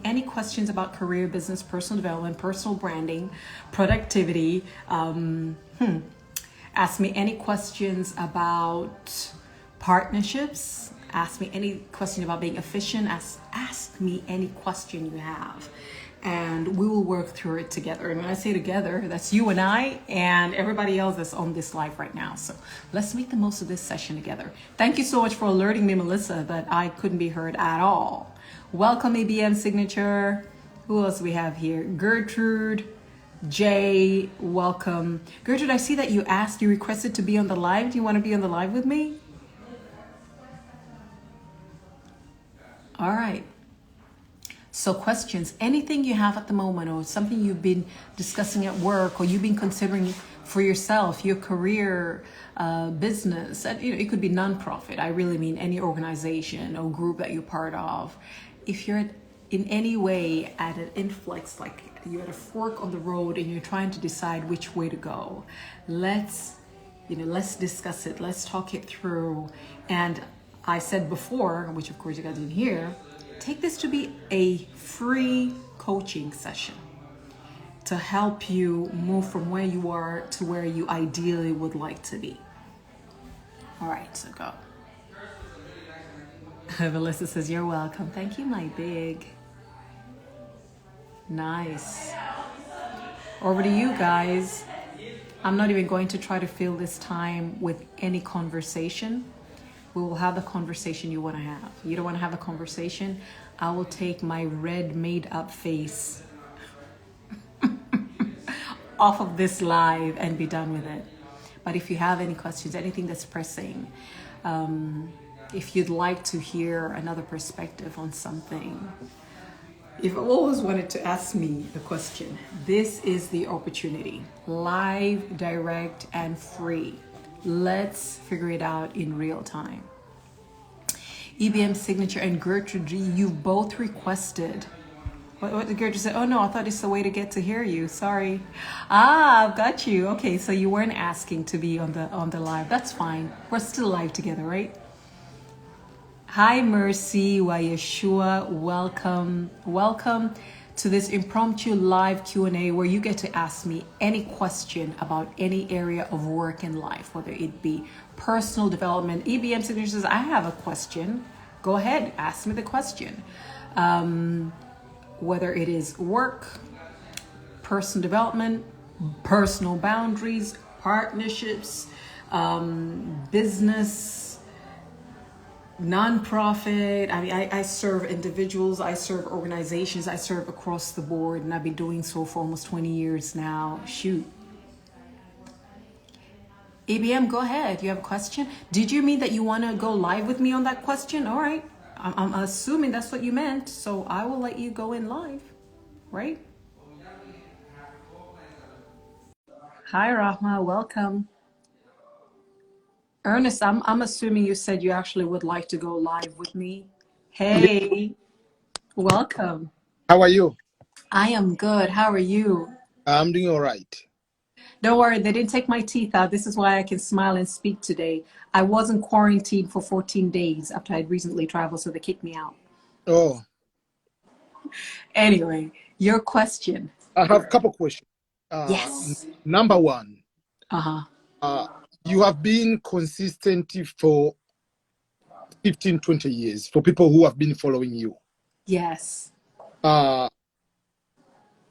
any questions about career, business, personal development, personal branding, productivity. Ask me any questions about partnerships. Ask me any question about being efficient. Ask me any question you have, and we will work through it together. And when I say together, that's you and I and everybody else that's on this live right now. So let's make the most of this session together. Thank you so much for alerting me, Melissa, that I couldn't be heard at all. Welcome, ABM Signature. Who else we have here? Gertrude, Jay, welcome. Gertrude, I see that you requested to be on the live. Do you want to be on the live with me? All right. So questions, anything you have at the moment, or something you've been discussing at work, or you've been considering for yourself, your career, business, and it could be nonprofit. I really mean any organization or group that you're part of. If you're in any way at an influx, like you're at a fork on the road and you're trying to decide which way to go, let's discuss it. Let's talk it through. And I said before, which of course you guys didn't hear, take this to be a free coaching session to help you move from where you are to where you ideally would like to be. All right, so go. Melissa says, you're welcome. Thank you, my big. Nice. Over to you guys. I'm not even going to try to fill this time with any conversation. We will have the conversation you want to have. You don't want to have a conversation? I will take my red made up face off of this live and be done with it. But if you have any questions, anything that's pressing, if you'd like to hear another perspective on something, if you always wanted to ask me a question, this is the opportunity. Live, direct, and free. Let's figure it out in real time. EBM Signature and Gertrude G, you both requested. What did Gertrude say? Oh no, I thought it's the way to get to hear you. Sorry. I've got you. Okay, so you weren't asking to be on the live. That's fine. We're still live together, right? Hi, Mercy Wayeshua. Welcome. Welcome to this impromptu live Q&A where you get to ask me any question about any area of work and life, whether it be personal development. EBM Signature says, I have a question. Go ahead, ask me the question. Whether it is work, personal development, personal boundaries, partnerships, business, nonprofit. I mean, I serve individuals, I serve organizations, I serve across the board, and I've been doing so for almost 20 years now. Shoot. ABM, go ahead. You have a question? Did you mean that you want to go live with me on that question? All right. I'm assuming that's what you meant, so I will let you go in live, right? Hi, Rahma. Welcome. Ernest, I'm assuming you said you actually would like to go live with me. Hey, welcome. How are you? I am good. How are you? I'm doing all right. Don't worry, they didn't take my teeth out. This is why I can smile and speak today. I wasn't quarantined for 14 days after I'd recently traveled, so they kicked me out. Oh. Anyway, your question. I have a couple questions. Yes. Number one. Uh-huh. You have been consistent for 15, 20 years for people who have been following you. Yes.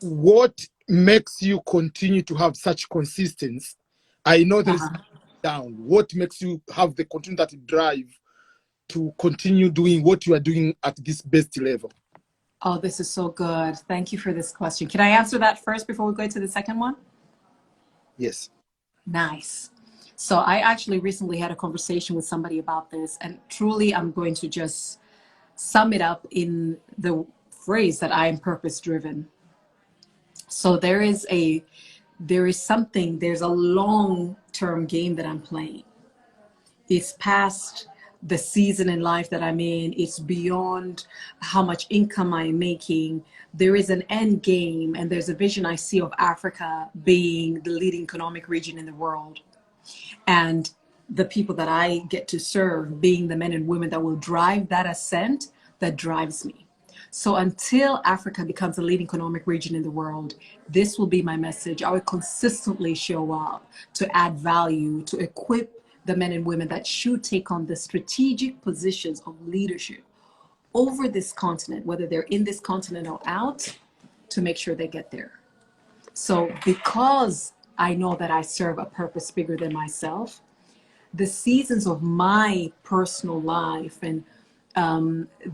What makes you continue to have such consistency? I know there is down. What makes you have the continued drive to continue doing what you are doing at this best level? Oh, this is so good. Thank you for this question. Can I answer that first before we go to the second one? Yes. Nice. So I actually recently had a conversation with somebody about this, and truly I'm going to just sum it up in the phrase that I am purpose driven. So there's a long-term game that I'm playing. It's past the season in life that I'm in. It's beyond how much income I'm making. There is an end game, and there's a vision I see of Africa being the leading economic region in the world. And the people that I get to serve being the men and women that will drive that ascent that drives me. So until Africa becomes a leading economic region in the world, this will be my message. I will consistently show up to add value, to equip the men and women that should take on the strategic positions of leadership over this continent, whether they're in this continent or out, to make sure they get there. So because I know that I serve a purpose bigger than myself, the seasons of my personal life and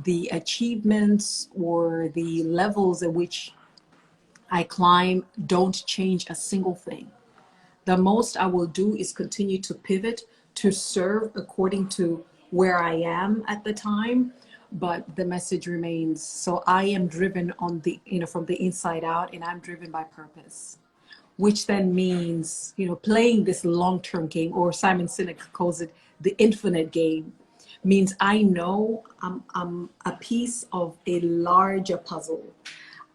the achievements or the levels at which I climb don't change a single thing. The most I will do is continue to pivot to serve according to where I am at the time, but the message remains. So I am driven on the, from the inside out, and I'm driven by purpose, which then means, playing this long-term game, or Simon Sinek calls it the infinite game, means I know I'm a piece of a larger puzzle.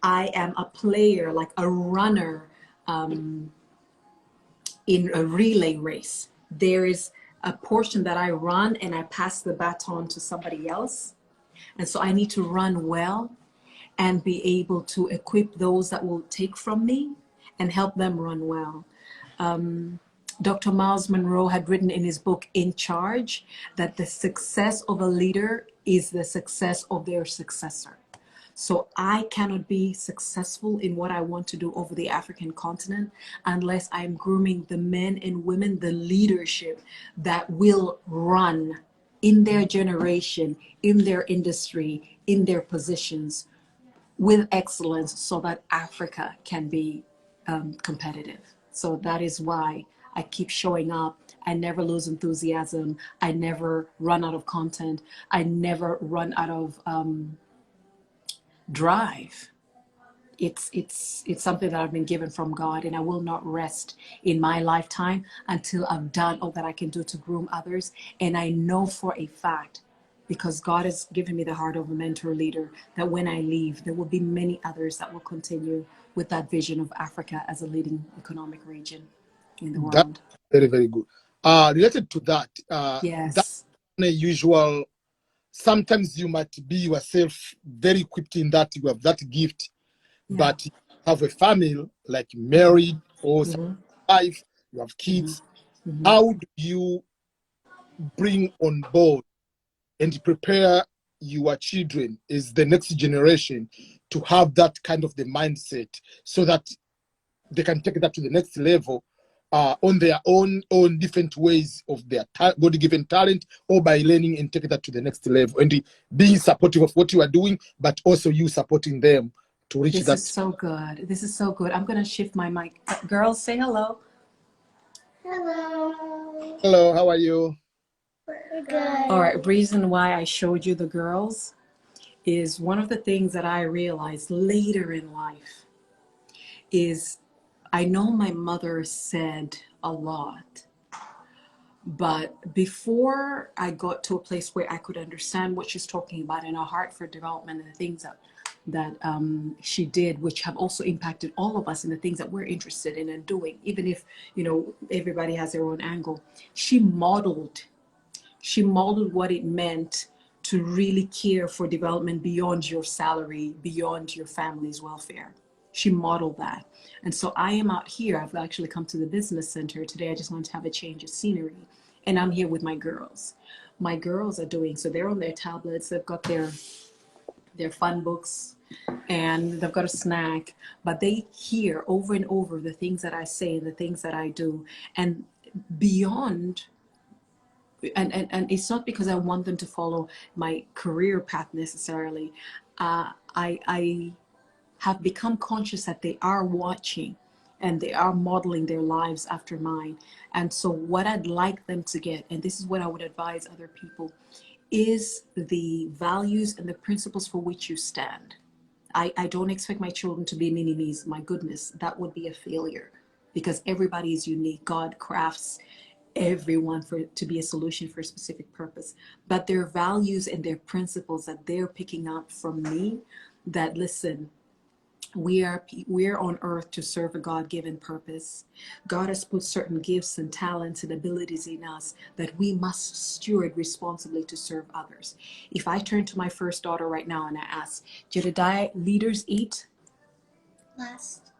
I am a player, like a runner in a relay race. There is a portion that I run and I pass the baton to somebody else. And so I need to run well and be able to equip those that will take from me and help them run well. Dr. Miles Monroe had written in his book, In Charge, that the success of a leader is the success of their successor. So I cannot be successful in what I want to do over the African continent unless I'm grooming the men and women, the leadership that will run in their generation, in their industry, in their positions with excellence, so that Africa can be competitive. So that is why I keep showing up. I never lose enthusiasm. I never run out of content. I never run out of drive. It's something that I've been given from God, and I will not rest in my lifetime until I've done all that I can do to groom others. And I know for a fact, because God has given me the heart of a mentor leader, that when I leave, there will be many others that will continue with that vision of Africa as a leading economic region in the That's world. very, very good. Related to that, that's Yes. a usual. Sometimes you might be yourself very equipped in that you have that gift, Yeah. but you have a family, like married or Mm-hmm. wife, you have kids. Mm-hmm. How do you bring on board and prepare your children as the next generation to have that kind of the mindset, so that they can take that to the next level on their own different ways of their God-given talent, or by learning and taking that to the next level and being supportive of what you are doing, but also you supporting them to reach This that. is so good. This is so good. I'm going to shift my mic. Girls, say hello. Hello. Hello, how are you? We're good. All right. Reason why I showed you the girls is one of the things that I realized later in life is I know my mother said a lot, but before I got to a place where I could understand what she's talking about in her heart for development and the things that she did, which have also impacted all of us in the things that we're interested in and doing, even if everybody has their own angle. She modeled what it meant to really care for development beyond your salary, beyond your family's welfare. She modeled that. And so I am out here. I've actually come to the business center today. I just want to have a change of scenery. And I'm here with my girls. My girls are doing, so they're on their tablets. They've got their fun books and they've got a snack, but they hear over and over the things that I say and the things that I do. And beyond, and it's not because I want them to follow my career path necessarily. I have become conscious that they are watching and they are modeling their lives after mine. And so what I'd like them to get, and this is what I would advise other people, is the values and the principles for which you stand. I don't expect my children to be mini me's. My goodness, that would be a failure, because everybody is unique. God crafts everyone to be a solution for a specific purpose. But their values and their principles that they're picking up from me, that listen, we're on earth to serve a God-given purpose. God has put certain gifts and talents and abilities in us that we must steward responsibly to serve others. If I turn to my first daughter right now and I ask, Jedediah, leaders eat Last.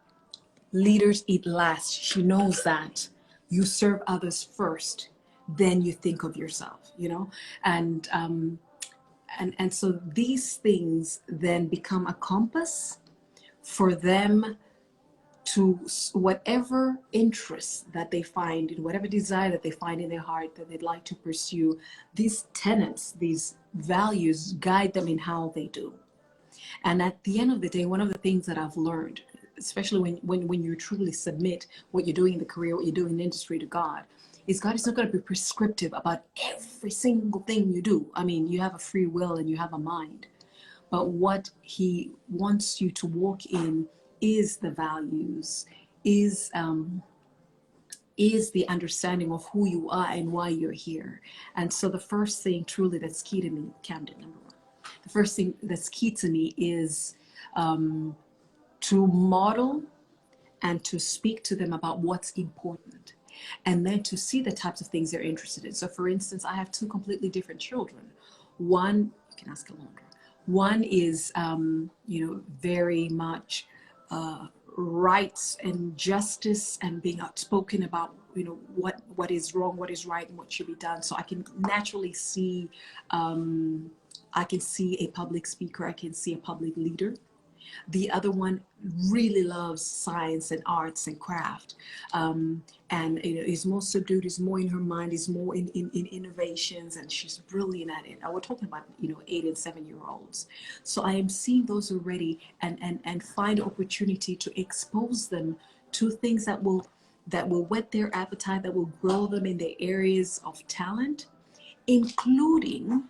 leaders eat last. She knows that you serve others first, then you think of yourself, you know. And so these things then become a compass for them to whatever interest that they find, in whatever desire that they find in their heart that they'd like to pursue. These tenets, these values guide them in how they do. And at the end of the day, one of the things that I've learned, especially when you truly submit what you're doing in the career, what you're doing in the industry to God, is God is not going to be prescriptive about every single thing you do. I mean, you have a free will and you have a mind. But what he wants you to walk in is the values, is the understanding of who you are and why you're here. And so the first thing truly that's key to me, Camden, number one, the first thing that's key to me is to model and to speak to them about what's important, and then to see the types of things they're interested in. So for instance, I have two completely different children. One, you can ask Alondra, one is very much rights and justice and being outspoken about what is wrong, what is right, and what should be done. So I can naturally see I can see a public speaker, I can see a public leader. The other one really loves science and arts and craft, and is more subdued, is more in her mind, is more in innovations, and she's brilliant at it. We're talking about 8 and 7 year olds. So I am seeing those already, and find opportunity to expose them to things that will whet their appetite, that will grow them in their areas of talent, including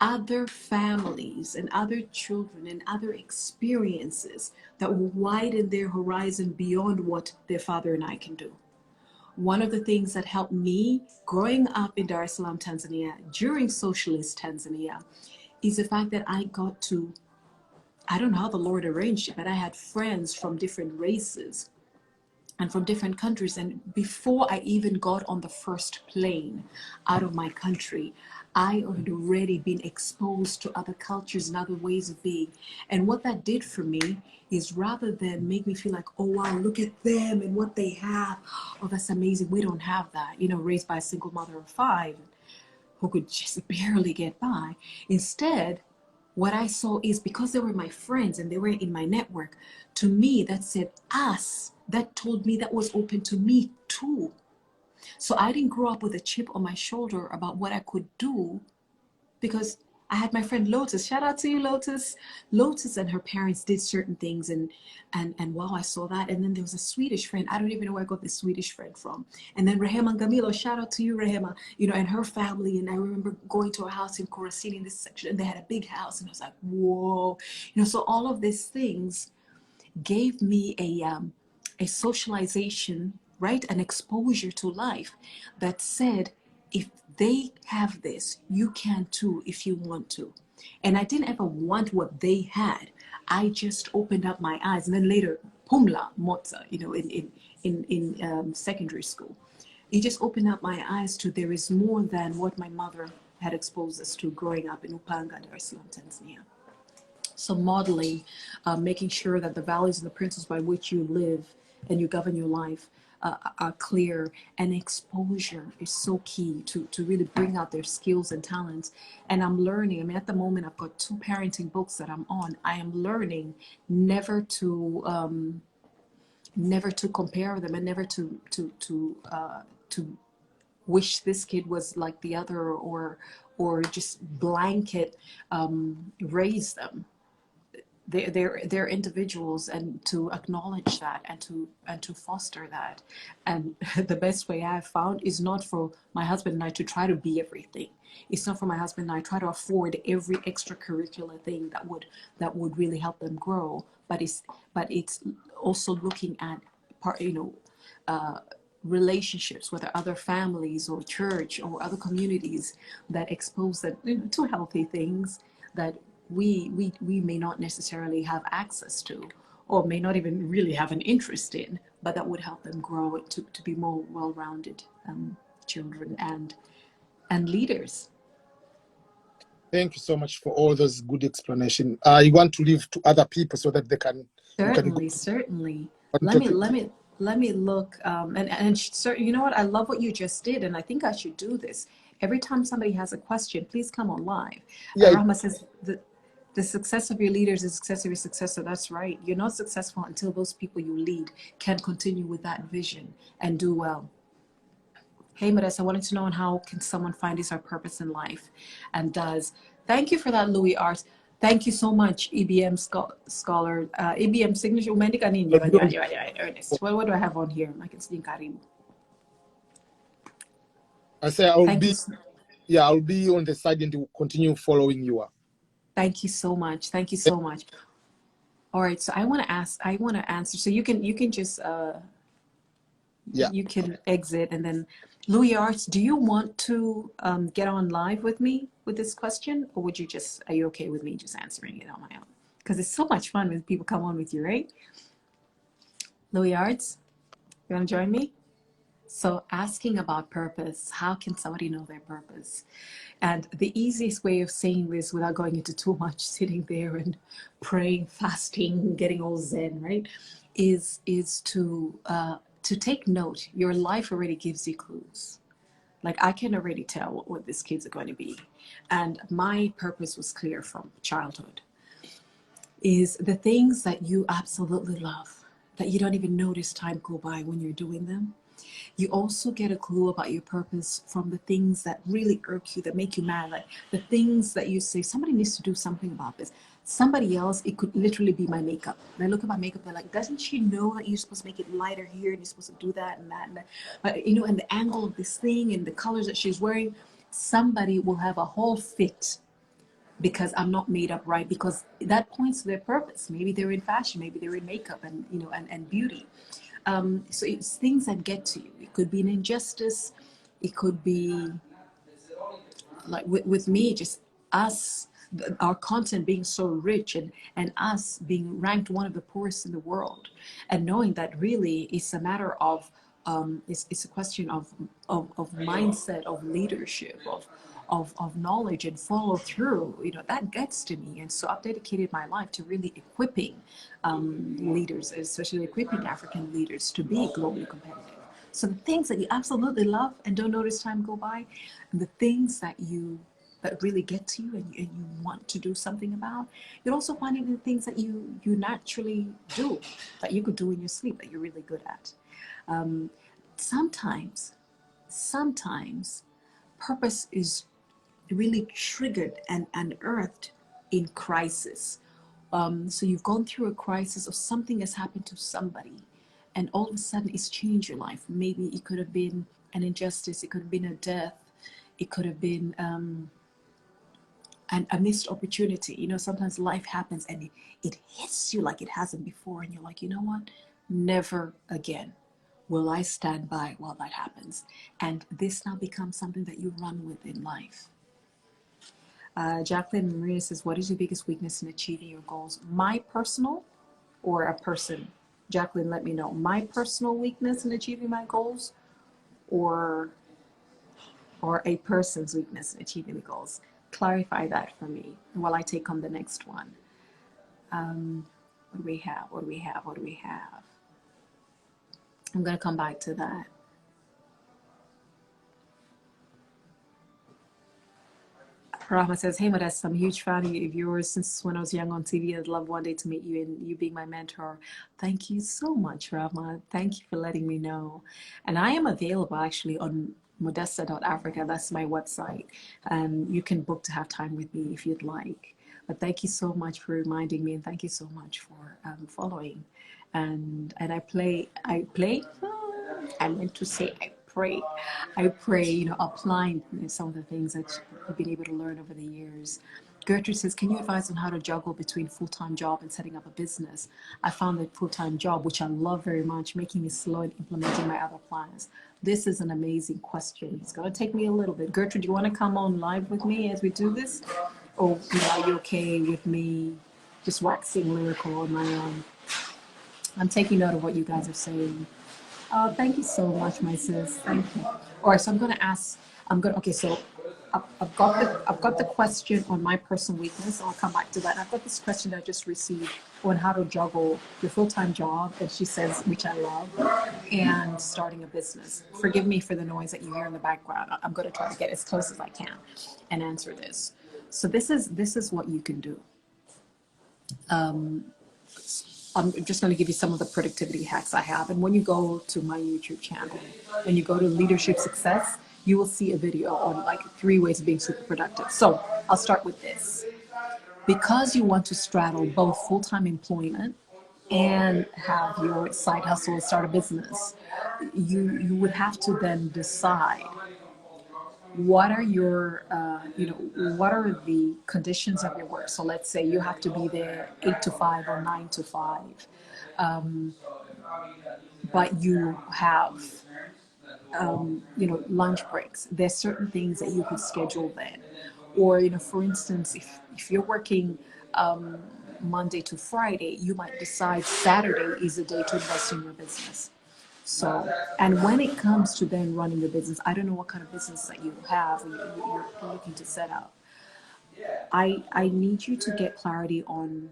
other families and other children and other experiences that will widen their horizon beyond what their father and I can do. One of the things that helped me growing up in Dar es Salaam, Tanzania, during socialist Tanzania, is the fact that I got to, I don't know how the Lord arranged it, but I had friends from different races and from different countries. And before I even got on the first plane out of my country, I had already been exposed to other cultures and other ways of being. And what that did for me is, rather than make me feel like, oh wow, look at them and what they have, oh that's amazing, we don't have that, raised by a single mother of 5 who could just barely get by. Instead, what I saw is, because they were my friends and they were in my network, to me that said us, that told me that was open to me too. So I didn't grow up with a chip on my shoulder about what I could do, because I had my friend Lotus. Shout out to you, Lotus. Lotus and her parents did certain things, and wow, I saw that. And then there was a Swedish friend. I don't even know where I got this Swedish friend from. And then Rehema Gamilo, shout out to you, Rehema, and her family. And I remember going to a house in Kurasini in this section, and they had a big house, and I was like, whoa. So all of these things gave me a socialization, right? An exposure to life that said, if they have this, you can too if you want to. And I didn't ever want what they had. I just opened up my eyes. And then later, Pumla Motza, in secondary school. It just opened up my eyes to, there is more than what my mother had exposed us to growing up in Upanga, Dar es Salaam, Tanzania. So modeling, making sure that the values and the principles by which you live and you govern your life are clear, and exposure is so key to really bring out their skills and talents. And I'm learning, at the moment I've got 2 parenting books that I'm on. I am learning never to compare them, and never to wish this kid was like the other, or just blanket raise them. They're individuals, and to acknowledge that, and to foster that. And the best way I've found is not for my husband and I to try to be everything. It's not for my husband and I try to afford every extracurricular thing that would really help them grow. But it's also looking at relationships, whether other families or church or other communities, that expose them to healthy things that we may not necessarily have access to, or may not even really have an interest in, but that would help them grow to be more well-rounded children and leaders. Thank you so much for all those good explanation. You want to leave to other people so that they can Certainly. Let me look. Sir, you know what? I love what you just did, and I think I should do this every time somebody has a question. Please come on live. Yeah. Rahma says the success of your leaders is the success of your successor. That's right. You're not successful until those people you lead can continue with that vision and do well. Hey, Modesta, I wanted to know how can someone find his or her purpose in life and does. Thank you for that, Louis Art. Thank you so much, EBM scholar. EBM signature. Ernest. What do I have on here? I can see Karim. I say I'll be on the side and will continue following you up. Thank you so much. Thank you so much. All right, so I want to answer. So you can just you can exit, and then Louis Arts, do you want to get on live with me with this question, or are you okay with me just answering it on my own? Because it's so much fun when people come on with you, right? Louis Arts, you want to join me? So asking about purpose, how can somebody know their purpose? And the easiest way of saying this without going into too much, sitting there and praying, fasting, getting all zen, right, is to take note. Your life already gives you clues. Like I can already tell what these kids are going to be. And my purpose was clear from childhood. Is the things that you absolutely love, that you don't even notice time go by when you're doing them. You also get a clue about your purpose from the things that really irk you, that make you mad, like the things that you say, somebody needs to do something about this. Somebody else, it could literally be my makeup. And I look at my makeup, they're like, doesn't she know that you're supposed to make it lighter here and you're supposed to do that and that and that? But, and the angle of this thing and the colors that she's wearing, somebody will have a whole fit because I'm not made up right, because that points to their purpose. Maybe they're in fashion, maybe they're in makeup and, and beauty. So it's things that get to you. It could be an injustice. It could be like with me, just us, our content being so rich and us being ranked one of the poorest in the world, and knowing that really it's a matter of, it's a question of mindset, of leadership, of knowledge and follow through, that gets to me. And so I've dedicated my life to really equipping leaders, especially equipping African leaders to be globally competitive. So the things that you absolutely love and don't notice time go by, and the things that really get to you and you want to do something about, you'll also find even things that you naturally do, that you could do in your sleep, that you're really good at. Sometimes purpose is really triggered and unearthed in crisis. So you've gone through a crisis, or something has happened to somebody, and all of a sudden it's changed your life. Maybe it could have been an injustice, it could have been a death, it could have been a missed opportunity. Sometimes life happens and it hits you like it hasn't before, and you're like, you know what? Never again will I stand by while that happens. And this now becomes something that you run with in life. Jacqueline Maria says, what is your biggest weakness in achieving your goals? My personal or a person? Jacqueline, let me know. My personal weakness in achieving my goals, or a person's weakness in achieving the goals? Clarify that for me while I take on the next one. What do we have? I'm going to come back to that. Rahma says, hey, Modesta, I'm a huge fan of yours since when I was young on TV. I'd love one day to meet you and you being my mentor. Thank you so much, Rahma. Thank you for letting me know. And I am available actually on modesta.africa. That's my website. You can book to have time with me if you'd like. But thank you so much for reminding me, and thank you so much for following. And I play. I meant to say I pray, applying some of the things that I've been able to learn over the years. Gertrude says, can you advise on how to juggle between full-time job and setting up a business? I found that full-time job, which I love very much, making me slow in implementing my other plans. This is an amazing question. It's going to take me a little bit. Gertrude, do you want to come on live with me as we do this? Or are you okay with me just waxing lyrical on my own? I'm taking note of what you guys are saying. Thank you so much, my sis. Thank you. All right, so I'm going to ask. Okay, so I've got the question on my personal weakness. I'll come back to that. I've got this question that I just received on how to juggle your full-time job, and she says, which I love, and starting a business. Forgive me for the noise that you hear in the background. I'm going to try to get as close as I can and answer this. So this is what you can do. I'm just going to give you some of the productivity hacks I have. And when you go to my YouTube channel and you go to Leadership Success, you will see a video on like 3 ways of being super productive. So I'll start with this. Because you want to straddle both full-time employment and have your side hustle and start a business, you would have to then decide what are your what are the conditions of your work. So let's say you have to be there 8 to 5 or 9 to 5, but you have lunch breaks. There's certain things that you could schedule then. Or for instance, if you're working Monday to Friday, you might decide Saturday is a day to invest in your business. So, and when it comes to then running your business, I don't know what kind of business that you have or you're looking to set up. I need you to get clarity on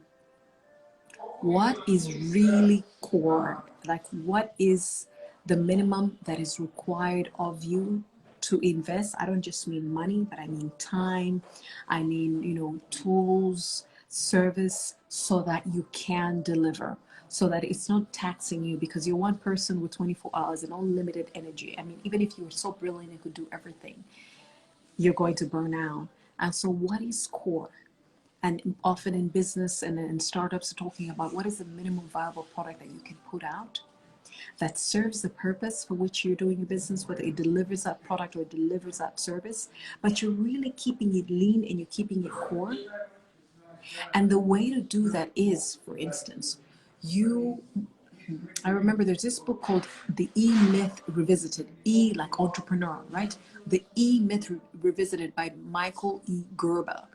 what is really core, like what is the minimum that is required of you to invest. I don't just mean money, but I mean time. I mean, tools, service, so that you can deliver, so that it's not taxing you because you're one person with 24 hours and unlimited energy. I mean, even if you were so brilliant and could do everything, you're going to burn out. And so what is core? And often in business and in startups, talking about what is the minimum viable product that you can put out that serves the purpose for which you're doing your business, whether it delivers that product or it delivers that service, but you're really keeping it lean and you're keeping it core. And the way to do that is, for instance, I remember there's this book called The E Myth Revisited, E like entrepreneur, right? The E Myth Revisited by Michael E. Gerber.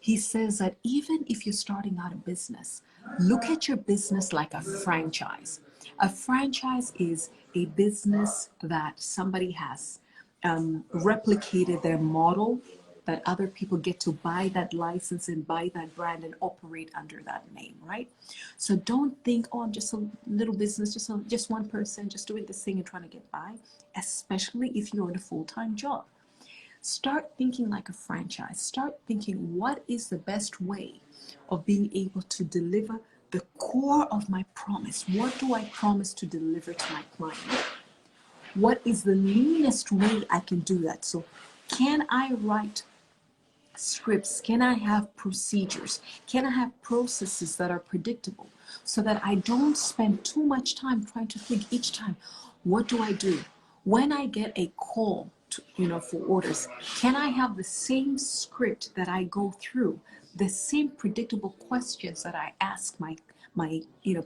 He says that even if you're starting out a business, look at your business like a franchise. A franchise is a business that somebody has replicated their model, that other people get to buy that license and buy that brand and operate under that name, right? So don't think, oh, I'm just a little business, just one person, just doing this thing and trying to get by, especially if you're in a full-time job. Start thinking like a franchise. Start thinking, what is the best way of being able to deliver the core of my promise? What do I promise to deliver to my client? What is the leanest way I can do that? So can I write scripts? Can I have procedures? Can I have processes that are predictable so that I don't spend too much time trying to think each time, what do I do? When I get a call for orders, can I have the same script that I go through, the same predictable questions that I ask my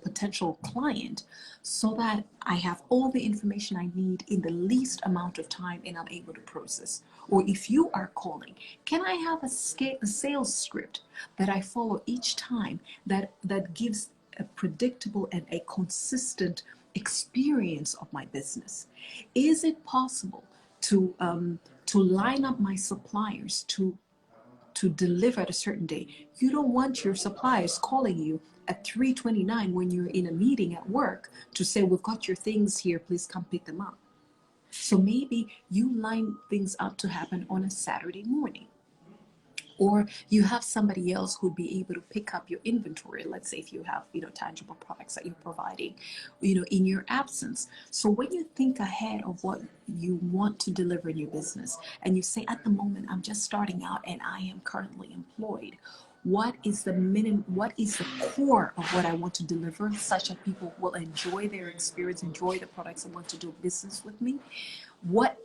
potential client, so that I have all the information I need in the least amount of time and I'm able to process? Or if you are calling, can I have a sales script that I follow each time that gives a predictable and a consistent experience of my business? Is it possible to line up my suppliers to deliver at a certain day? You don't want your suppliers calling you at 3:29 when you're in a meeting at work to say, we've got your things here, please come pick them up. So maybe you line things up to happen on a Saturday morning. Or you have somebody else who'd be able to pick up your inventory. Let's say if you have, tangible products that you're providing, in your absence. So when you think ahead of what you want to deliver in your business, and you say, at the moment, I'm just starting out and I am currently employed, what is the core of what I want to deliver, such that people will enjoy their experience, enjoy the products, and want to do business with me? What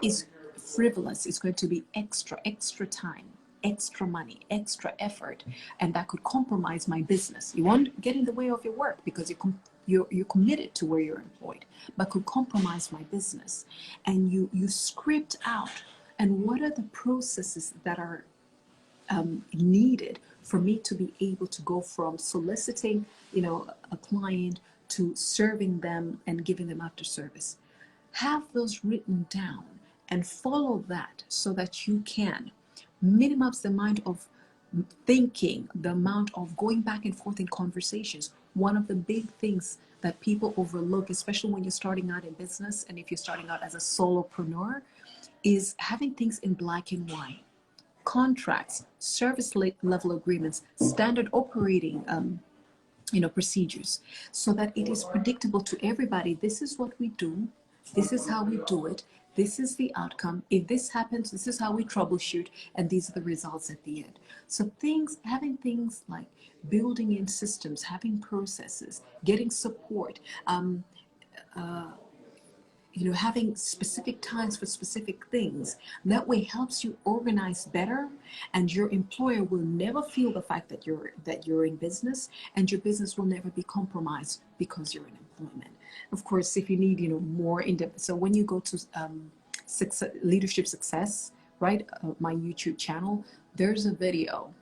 is frivolous is going to be extra time, extra money, extra effort, and that could compromise my business. You won't get in the way of your work because you're committed to where you're employed, but could compromise my business. And you script out, and what are the processes that are needed for me to be able to go from soliciting, a client to serving them and giving them after service. Have those written down and follow that so that you can minimize the amount of thinking, the amount of going back and forth in conversations. One of the big things that people overlook, especially when you're starting out in business and if you're starting out as a solopreneur, is having things in black and white. Contracts, service level agreements, standard operating procedures, so that it is predictable to everybody. This is what we do. This is how we do it. This is the outcome. If this happens, this is how we troubleshoot, and these are the results at the end. So having things like building in systems, having processes, getting support, having specific times for specific things. That way helps you organize better, and your employer will never feel the fact that you're in business, and your business will never be compromised because you're in employment. Of course, if you need more in-depth, so when you go to Leadership Success, right, my YouTube channel, there's a video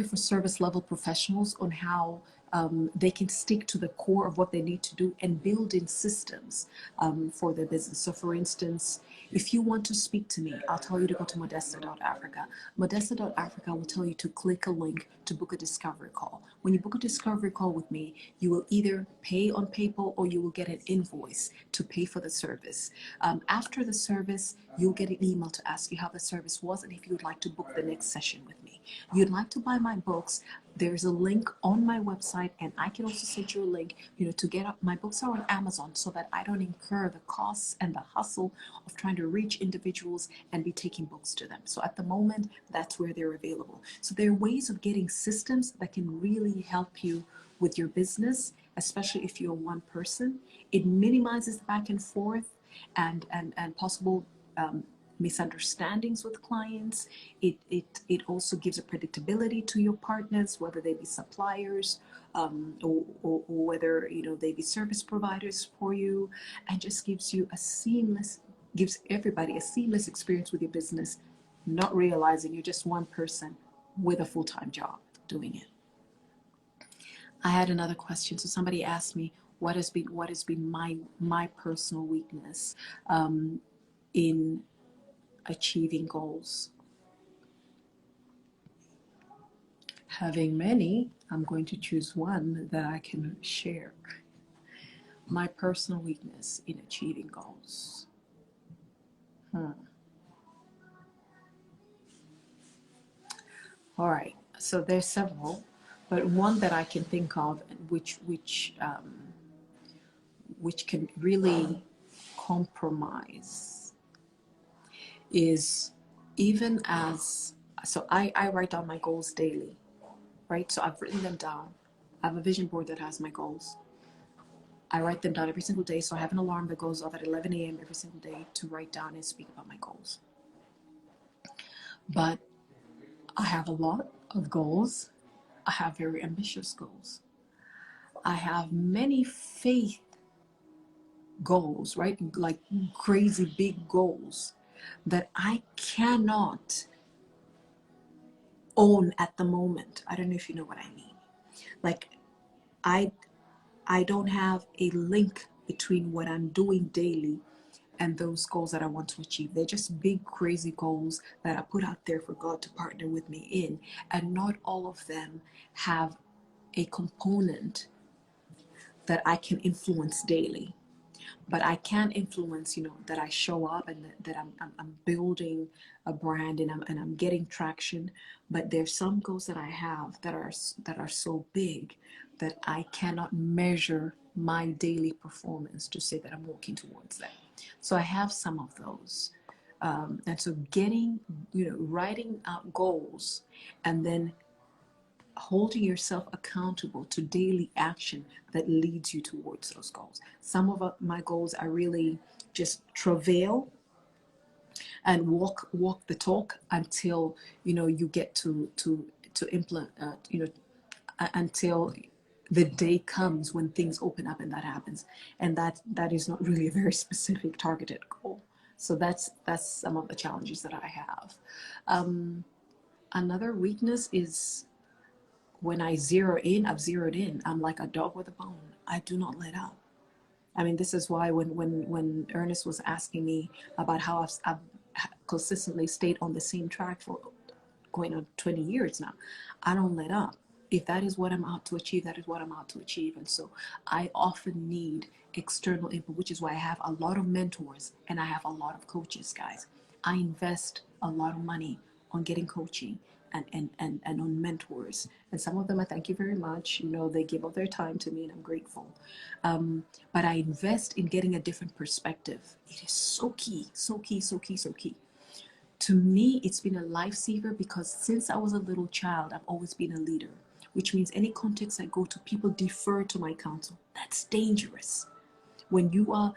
for service level professionals on how they can stick to the core of what they need to do and build in systems for their business. So for instance, if you want to speak to me, I'll tell you to go to Modesta.Africa. Modesta.Africa will tell you to click a link to book a discovery call. When you book a discovery call with me, you will either pay on PayPal or you will get an invoice to pay for the service. After the service, you'll get an email to ask you how the service was and if you would like to book the next session with me. You'd like to buy my books, there's a link on my website, and I can also send you a link, to get up. My books are on Amazon so that I don't incur the costs and the hustle of trying to reach individuals and be taking books to them. So at the moment, that's where they're available. So there are ways of getting systems that can really help you with your business, especially if you're one person. It minimizes the back and forth and possible misunderstandings with clients. It also gives a predictability to your partners, whether they be suppliers or whether they be service providers for you, and just gives everybody a seamless experience with your business, not realizing you're just one person with a full-time job doing it. I had another question. So somebody asked me what has been my personal weakness in achieving goals. Having many, I'm going to choose one that I can share. My personal weakness in achieving goals. All right, so there's several, but one that I can think of, which can really compromise, is even as, so I write down my goals daily, right? So I've written them down. I have a vision board that has my goals. I write them down every single day. So I have an alarm that goes off at 11 a.m. every single day to write down and speak about my goals. But I have a lot of goals. I have very ambitious goals. I have many faith goals, right? Like crazy big goals that I cannot own at the moment. I don't know if you know what I mean. Like I don't have a link between what I'm doing daily and those goals that I want to achieve. They're just big, crazy goals that I put out there for God to partner with me in. And not all of them have a component that I can influence daily. But I can influence, that I show up and that I'm building a brand and I'm getting traction. But there's some goals that I have that are so big that I cannot measure my daily performance to say that I'm working towards that. So I have some of those. And so writing out goals and then holding yourself accountable to daily action that leads you towards those goals. Some of my goals are really just travail and walk the talk until you get to implement until the day comes when things open up and that happens, and that is not really a very specific targeted goal. So that's some of the challenges that I have. Another weakness is when I zero in, I've zeroed in. I'm like a dog with a bone. I do not let up. I mean, this is why when Ernest was asking me about how I've consistently stayed on the same track for going on 20 years now, I don't let up. If that is what I'm out to achieve, that is what I'm out to achieve. And so I often need external input, which is why I have a lot of mentors and I have a lot of coaches, guys. I invest a lot of money on getting coaching and on mentors. And some of them, I thank you very much. You know, they give up their time to me and I'm grateful. But I invest in getting a different perspective. It is so key, so key, so key, so key. To me, it's been a lifesaver because since I was a little child, I've always been a leader, which means any context I go to, people defer to my counsel. That's dangerous. When you are,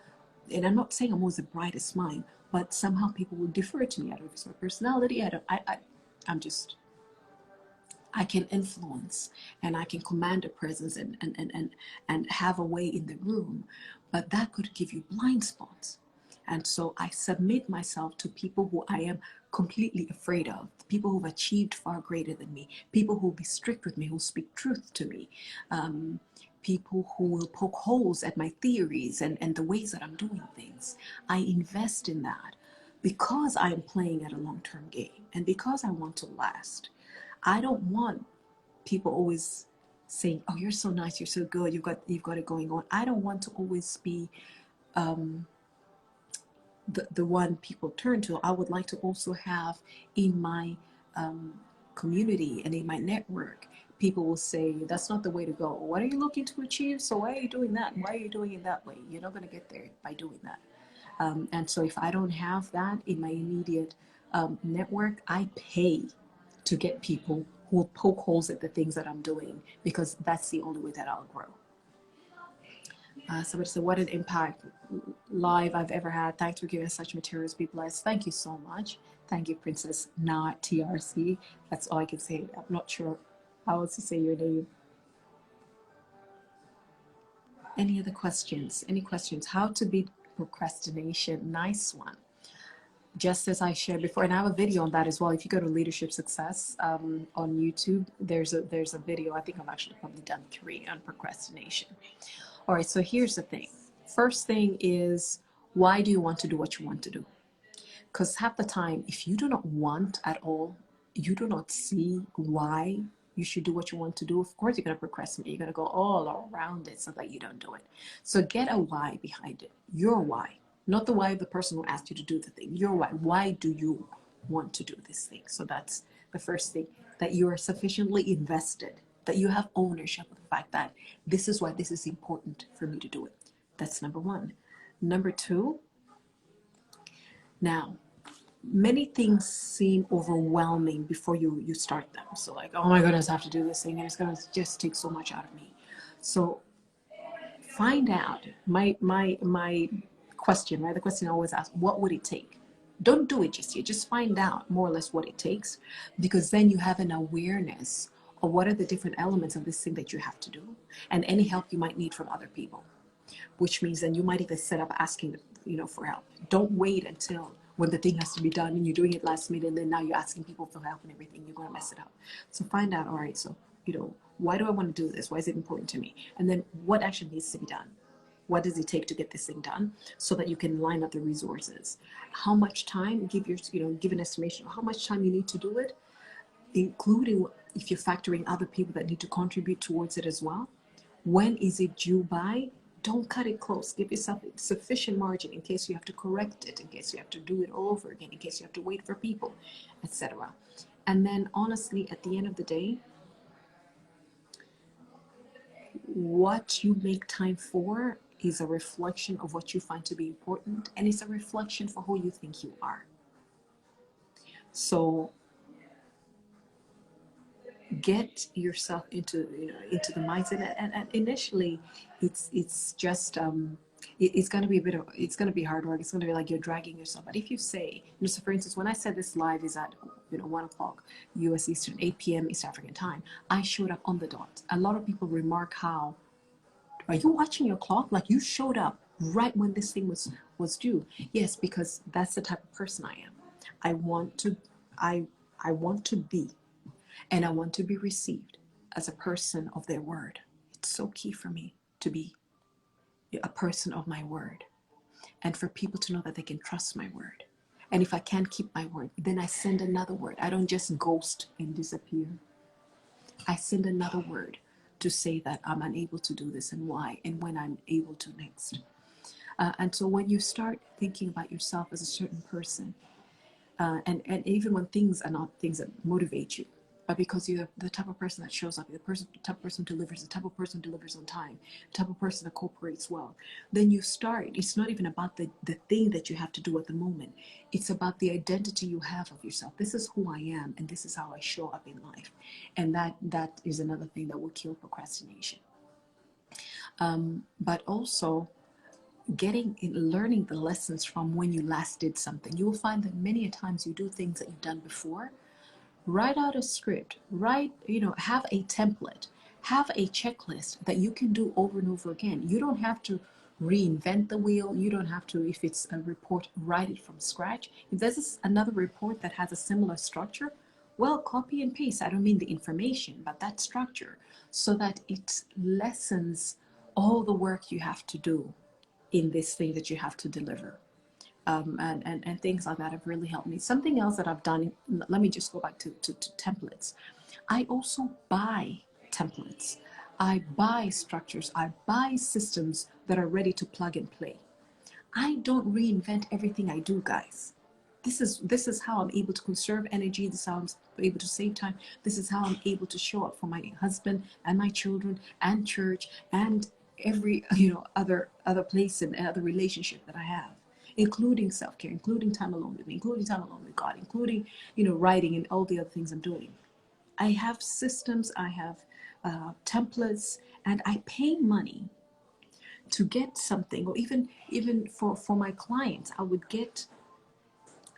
and I'm not saying I'm always the brightest mind, but somehow people will defer to me. I don't know if it's my personality. I'm just, I can influence and I can command a presence and have a way in the room, but that could give you blind spots. And so I submit myself to people who I am completely afraid of, people who've achieved far greater than me, people who will be strict with me, who speak truth to me, people who will poke holes at my theories and the ways that I'm doing things. I invest in that because I'm playing at a long-term game and because I want to last. I don't want people always saying, "Oh, you're so nice, you're so good, you've got it going on." I don't want to always be the one people turn to. I would like to also have in my community and in my network, people will say, "That's not the way to go. What are you looking to achieve? So why are you doing that? Why are you doing it that way? You're not going to get there by doing that." And so if I don't have that in my immediate network, I pay to get people who will poke holes at the things that I'm doing because that's the only way that I'll grow. Somebody said, what an impact live I've ever had. Thanks for giving us such materials. Be blessed. Thank you so much. Thank you, Princess Not TRC. That's all I can say. I'm not sure how else to say your name. Any other questions? Any questions? How to beat procrastination? Nice one. Just as I shared before, and I have a video on that as well. If you go to Leadership Success on YouTube, there's a video. I think I've actually probably done 3 on procrastination. All right, so here's the thing. First thing is, why do you want to do what you want to do? Because half the time, if you do not want at all, you do not see why you should do what you want to do, of course you're going to procrastinate. You're going to go all around it so that you don't do it. So get a why behind it. Your why. Not the why of the person who asked you to do the thing. Your why. Why do you want to do this thing? So that's the first thing, that you are sufficiently invested, that you have ownership of the fact that this is why this is important for me to do it. That's number 1. Number 2, now, many things seem overwhelming before you start them. So like, oh my goodness, I have to do this thing and it's going to just take so much out of me. So find out, my question, right? The question I always ask, what would it take? Don't do it just yet. Just find out more or less what it takes, because then you have an awareness of what are the different elements of this thing that you have to do and any help you might need from other people, which means then you might even set up asking, for help. Don't wait until when the thing has to be done and you're doing it last minute and then now you're asking people for help and everything. You're going to mess it up. So find out, all right, so, why do I want to do this? Why is it important to me? And then what actually needs to be done? What does it take to get this thing done so that you can line up the resources? How much time? Give an estimation of how much time you need to do it, including if you're factoring other people that need to contribute towards it as well. When is it due by? Don't cut it close. Give yourself sufficient margin in case you have to correct it, in case you have to do it all over again, in case you have to wait for people, etc. And then honestly, at the end of the day, what you make time for is a reflection of what you find to be important, and it's a reflection for who you think you are. So get yourself into the mindset, and initially it's just it's going to be it's going to be hard work. It's going to be like you're dragging yourself. But if you say, so for instance, when I said this live is at 1 o'clock US Eastern, 8 p.m. East African time, I showed up on the dot. A lot of people remark, how are you watching your clock? Like, you showed up right when this thing was due. Yes, because that's the type of person I am. I want to be, and I want to be received as a person of their word. It's so key for me to be a person of my word, and for people to know that they can trust my word. And if I can't keep my word, then I send another word. I don't just ghost and disappear. I send another word to say that I'm unable to do this and why and when I'm able to next. And so when you start thinking about yourself as a certain person, and even when things are not things that motivate you, but because you're the type of person that shows up, the type of person who delivers, the type of person who delivers on time, the type of person that cooperates well, then you start, it's not even about the thing that you have to do at the moment. It's about the identity you have of yourself. This is who I am, and this is how I show up in life. And that is another thing that will kill procrastination. But also, learning the lessons from when you last did something. You will find that many a times you do things that you've done before. Write out a script, have a template, have a checklist that you can do over and over again. You don't have to reinvent the wheel. You don't have to, if it's a report, write it from scratch. If there's another report that has a similar structure, well, copy and paste. I don't mean the information, but that structure, so that it lessens all the work you have to do in this thing that you have to deliver. And things like that have really helped me. Something else that I've done, let me just go back to templates. I also buy templates. I buy structures. I buy systems that are ready to plug and play. I don't reinvent everything I do, guys. This is how I'm able to conserve energy. This is how I'm able to save time. This is how I'm able to show up for my husband and my children and church and every other place and other relationship that I have, including self-care, including time alone with me, including time alone with God, including writing and all the other things I'm doing. I have systems, I have templates, and I pay money to get something, or even for my clients, I would get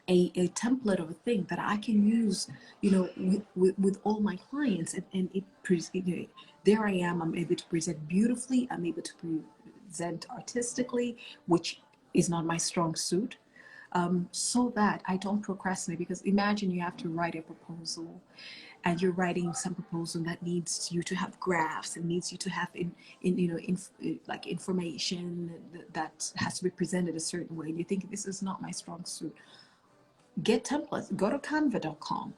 a template of a thing that I can use, with all my clients, and there I am. I'm able to present beautifully. I'm able to present artistically, which is not my strong suit. So that I don't procrastinate. Because imagine you have to write a proposal, and you're writing some proposal that needs you to have graphs and needs you to have like information that has to be presented a certain way. And you think, this is not my strong suit. Get templates. Go to canva.com.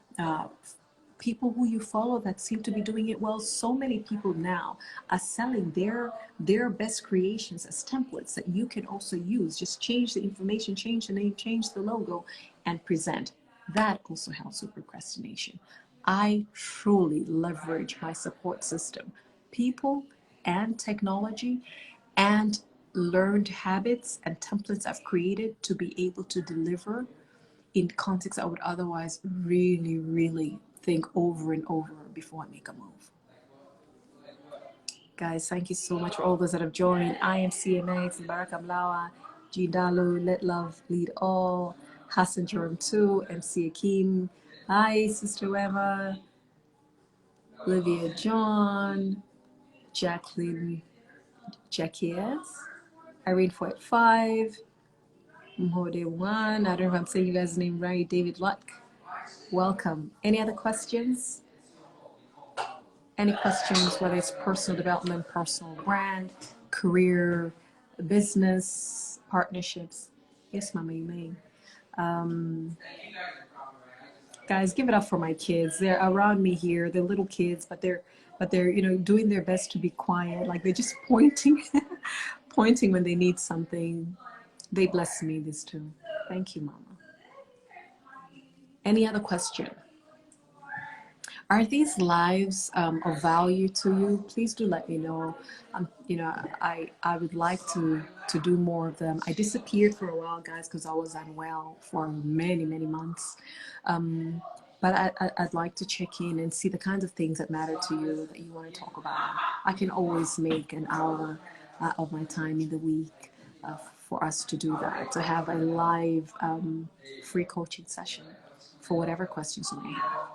People who you follow that seem to be doing it well. So many people now are selling their best creations as templates that you can also use. Just change the information, change the name, change the logo, and present. That also helps with procrastination. I truly leverage my support system, people and technology, and learned habits and templates I've created to be able to deliver in contexts I would otherwise really, really think over and over before I make a move. Guys, thank you so much for all those that have joined. I am CMX, Baraka Mlawa, G Dalu, Let Love Lead All, Hassan Jerome 2, MC Akim. Hi, Sister Emma, Olivia John, Jacqueline Jacquies, Irene Foyt 5, Mhode 1. I don't know if I'm saying you guys' name right. David Luck. Welcome. Any other questions? Any questions, whether it's personal development, personal brand, career, business, partnerships? Yes, Mama, you may. Guys, give it up for my kids. They're around me here. They're little kids, but they're doing their best to be quiet. Like, they're just pointing, pointing when they need something. They bless me, these two. Thank you, Mama. Any other question? Are these lives of value to you? Please do let me know. I would like to do more of them. I disappeared for a while, guys, because I was unwell for many, many months. But I'd like to check in and see the kinds of things that matter to you, that you want to talk about. I can always make an hour of my time in the week for us to do that, to have a live free coaching session for whatever questions you may have.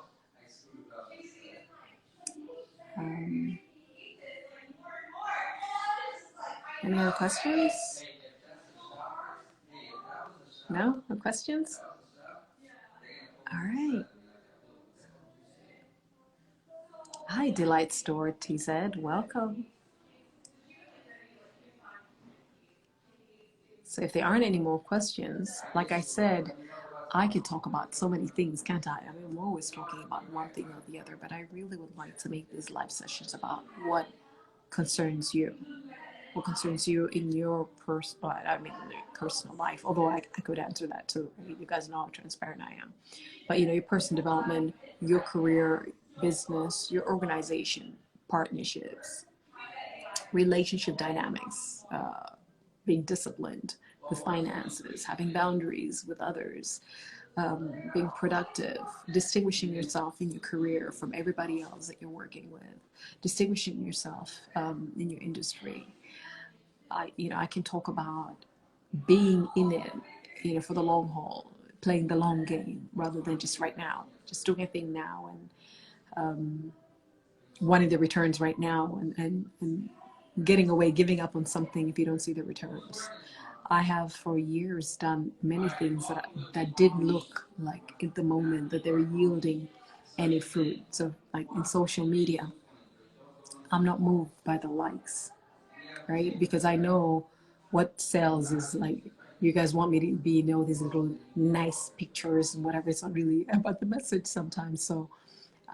Any other questions? No? No questions? All right. Hi, Delight Store TZ. Welcome. So if there aren't any more questions, like I said, I could talk about so many things, can't I? I mean, I'm always talking about one thing or the other, but I really would like to make these live sessions about what concerns you. What concerns you in your personal life, although I could answer that too. You guys know how transparent I am. But your personal development, your career, business, your organization, partnerships, relationship dynamics, being disciplined with finances, having boundaries with others, being productive, distinguishing yourself in your career from everybody else that you're working with, distinguishing yourself in your industry. I can talk about being in it, for the long haul, playing the long game rather than just right now, just doing a thing now and wanting the returns right now and getting away, giving up on something if you don't see the returns. I have for years done many things that did look like at the moment that they were yielding any fruit. So like in social media, I'm not moved by the likes, right? Because I know what sells is like, you guys want me to be, these little nice pictures and whatever. It's not really about the message sometimes. So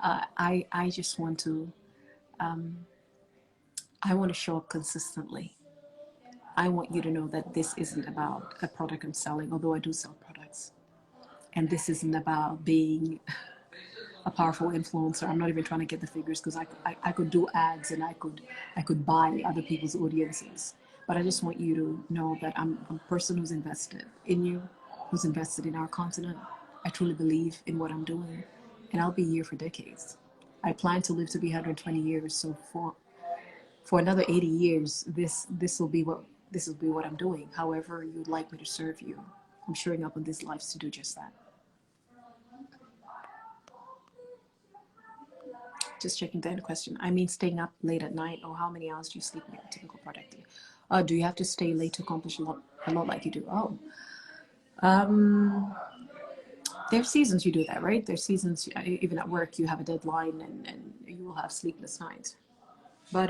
I just want to, I want to show up consistently. I want you to know that this isn't about a product I'm selling, although I do sell products. And this isn't about being a powerful influencer. I'm not even trying to get the figures because I could do ads and I could buy other people's audiences. But I just want you to know that I'm a person who's invested in you, who's invested in our continent. I truly believe in what I'm doing, and I'll be here for decades. I plan to live to be 120 years. So for another 80 years, this will be what I'm doing. However you'd like me to serve you, I'm showing up on these lives to do just that. Just checking the end question. I mean, staying up late at night, or how many hours do you sleep in a typical productive? Do you have to stay late to accomplish a lot like you do? Oh, there's seasons you do that, right? There's seasons, even at work, you have a deadline and you will have sleepless nights. But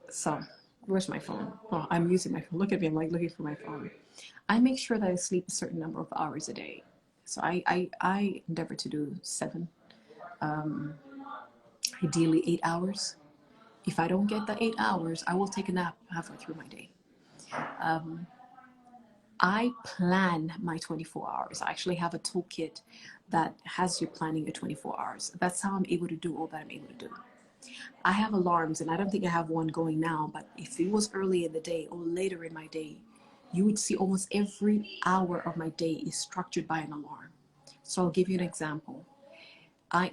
so where's my phone? Oh, I'm using my phone. Look at me, I'm like looking for my phone. I make sure that I sleep a certain number of hours a day. So I endeavor to do 7, ideally 8 hours. If I don't get the 8 hours, I will take a nap halfway through my day. I plan my 24 hours. I actually have a toolkit that has you planning your 24 hours. That's how I'm able to do all that I'm able to do. I have alarms, and I don't think I have one going now, but if it was early in the day or later in my day, you would see almost every hour of my day is structured by an alarm. So I'll give you an example.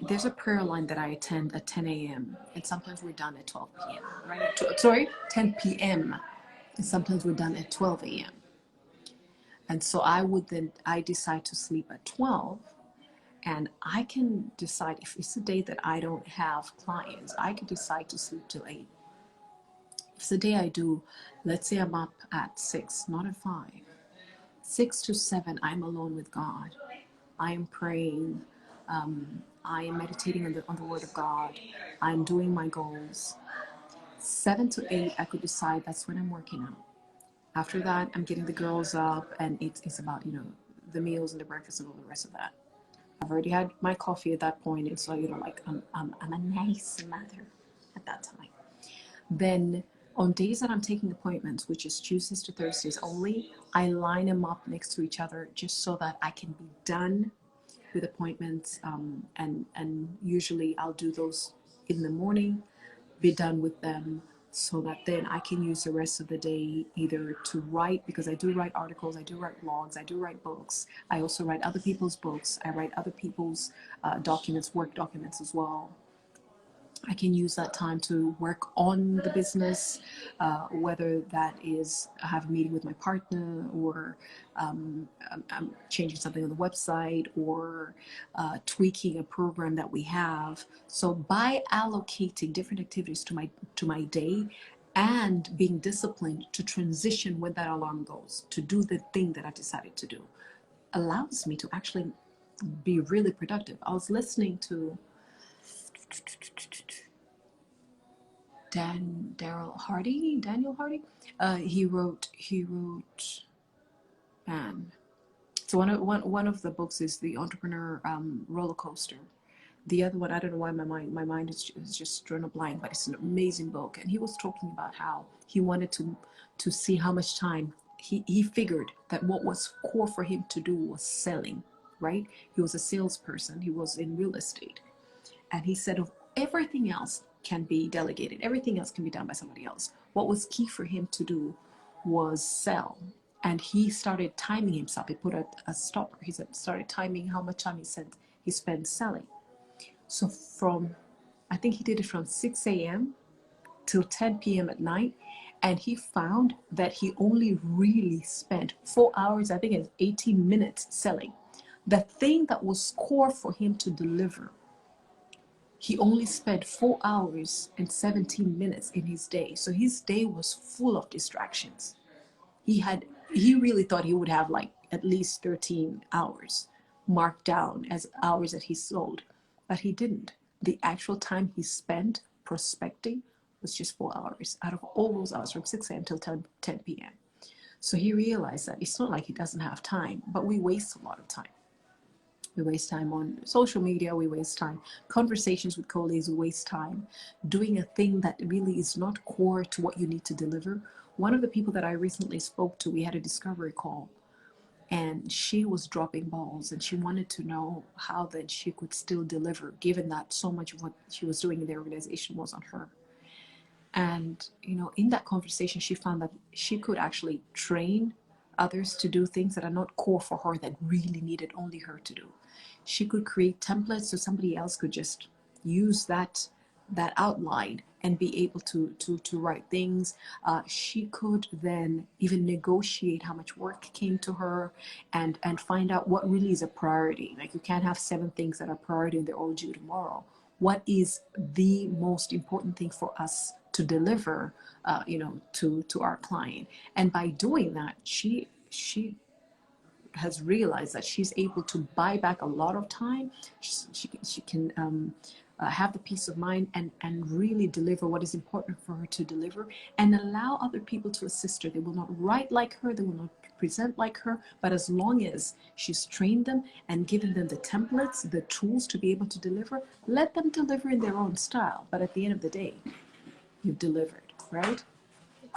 There's a prayer line that I attend at 10 a.m. and sometimes we're done at 12 p.m. Right? 10 p.m. and sometimes we're done at 12 a.m. And so I decide to sleep at 12, and I can decide if it's a day that I don't have clients, I can decide to sleep till 8. If it's a day I do, let's say I'm up at 6, not at 5, 6 to 7, I'm alone with God. I am praying. I am meditating on the Word of God. I'm doing my goals. 7 to 8, I could decide that's when I'm working out. After that, I'm getting the girls up, and it's about the meals and the breakfast and all the rest of that. I've already had my coffee at that point, and so I'm a nice mother at that time. Then on days that I'm taking appointments, which is Tuesdays to Thursdays only, I line them up next to each other just so that I can be done with appointments, and usually I'll do those in the morning, be done with them, so that then I can use the rest of the day either to write, because I do write articles, I do write blogs, I do write books. I also write other people's books. I write other people's documents, work documents as well. I can use that time to work on the business, whether that is I have a meeting with my partner, or I'm changing something on the website, or tweaking a program that we have. So by allocating different activities to my day, and being disciplined to transition when that alarm goes to do the thing that I decided to do, allows me to actually be really productive. I was listening to Daniel Hardy. He wrote, man. So one of the books is The Entrepreneur Roller Coaster. The other one, I don't know why my mind is just drawn a blank, but it's an amazing book. And he was talking about how he wanted to see how much time he figured that what was core for him to do was selling, right? He was a salesperson. He was in real estate. And he said of everything else can be delegated. Everything else can be done by somebody else. What was key for him to do was sell. And he started timing himself. He put a stopper. He said, started timing how much time he spent selling. So I think he did it from 6 a.m. till 10 p.m. at night. And he found that he only really spent 4 hours, I think it's 18 minutes selling. The thing that was core for him to deliver, he only spent 4 hours and 17 minutes in his day. So his day was full of distractions. He really thought he would have like at least 13 hours marked down as hours that he sold, but he didn't. The actual time he spent prospecting was just 4 hours out of all those hours from 6 a.m. till 10 p.m. So he realized that it's not like he doesn't have time, but we waste a lot of time. We waste time on social media, we waste time, conversations with colleagues, we waste time doing a thing that really is not core to what you need to deliver. One of the people that I recently spoke to, we had a discovery call, and she was dropping balls, and she wanted to know how then she could still deliver, given that so much of what she was doing in the organization was on her. And, in that conversation, she found that she could actually train others to do things that are not core for her, that really needed only her to do. She could create templates so somebody else could just use that outline and be able to write things. She could then even negotiate how much work came to her, and find out what really is a priority. Like, you can't have 7 things that are priority and they're all due tomorrow. What is the most important thing for us to deliver, to our client? And by doing that, she has realized that she's able to buy back a lot of time. She can have the peace of mind and really deliver what is important for her to deliver, and allow other people to assist her. They will not write like her, they will not present like her, but as long as she's trained them and given them the templates, the tools to be able to deliver, let them deliver in their own style. But at the end of the day, you've delivered, right?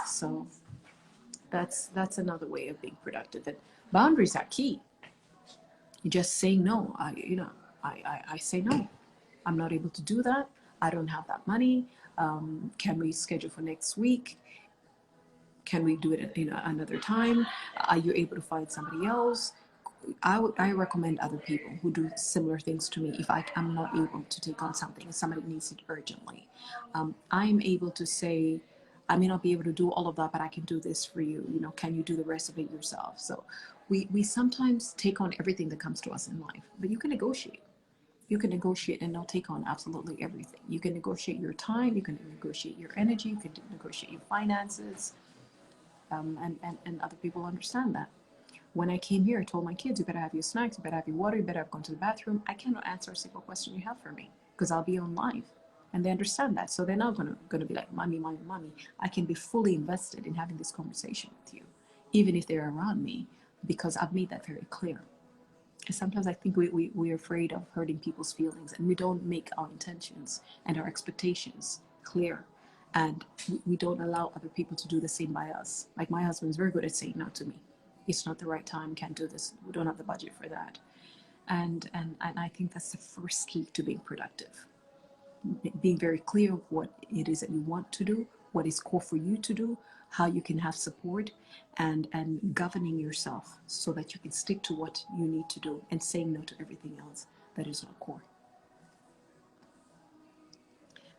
So that's another way of being productive. And boundaries are key. You just say no. I say no. I'm not able to do that. I don't have that money. Can we schedule for next week? Can we do it at another time? Are you able to find somebody else? I recommend other people who do similar things to me. If I'm not able to take on something and somebody needs it urgently, I'm able to say, I may not be able to do all of that, but I can do this for you. Can you do the rest of it yourself? So we sometimes take on everything that comes to us in life, but you can negotiate. You can negotiate and not take on absolutely everything. You can negotiate your time, you can negotiate your energy, you can negotiate your finances, and other people understand that. When I came here, I told my kids, you better have your snacks, you better have your water, you better have gone to the bathroom. I cannot answer a single question you have for me because I'll be on live. And they understand that. So they're not gonna be like, mommy, mommy, mommy. I can be fully invested in having this conversation with you, even if they're around me, because I've made that very clear. And sometimes I think we're afraid of hurting people's feelings, and we don't make our intentions and our expectations clear. And we don't allow other people to do the same by us. Like, my husband is very good at saying no to me. It's not the right time, can't do this, we don't have the budget for that. And I think that's the first key to being productive. Being very clear of what it is that you want to do, what is core for you to do, how you can have support, and governing yourself so that you can stick to what you need to do, and saying no to everything else that is not core.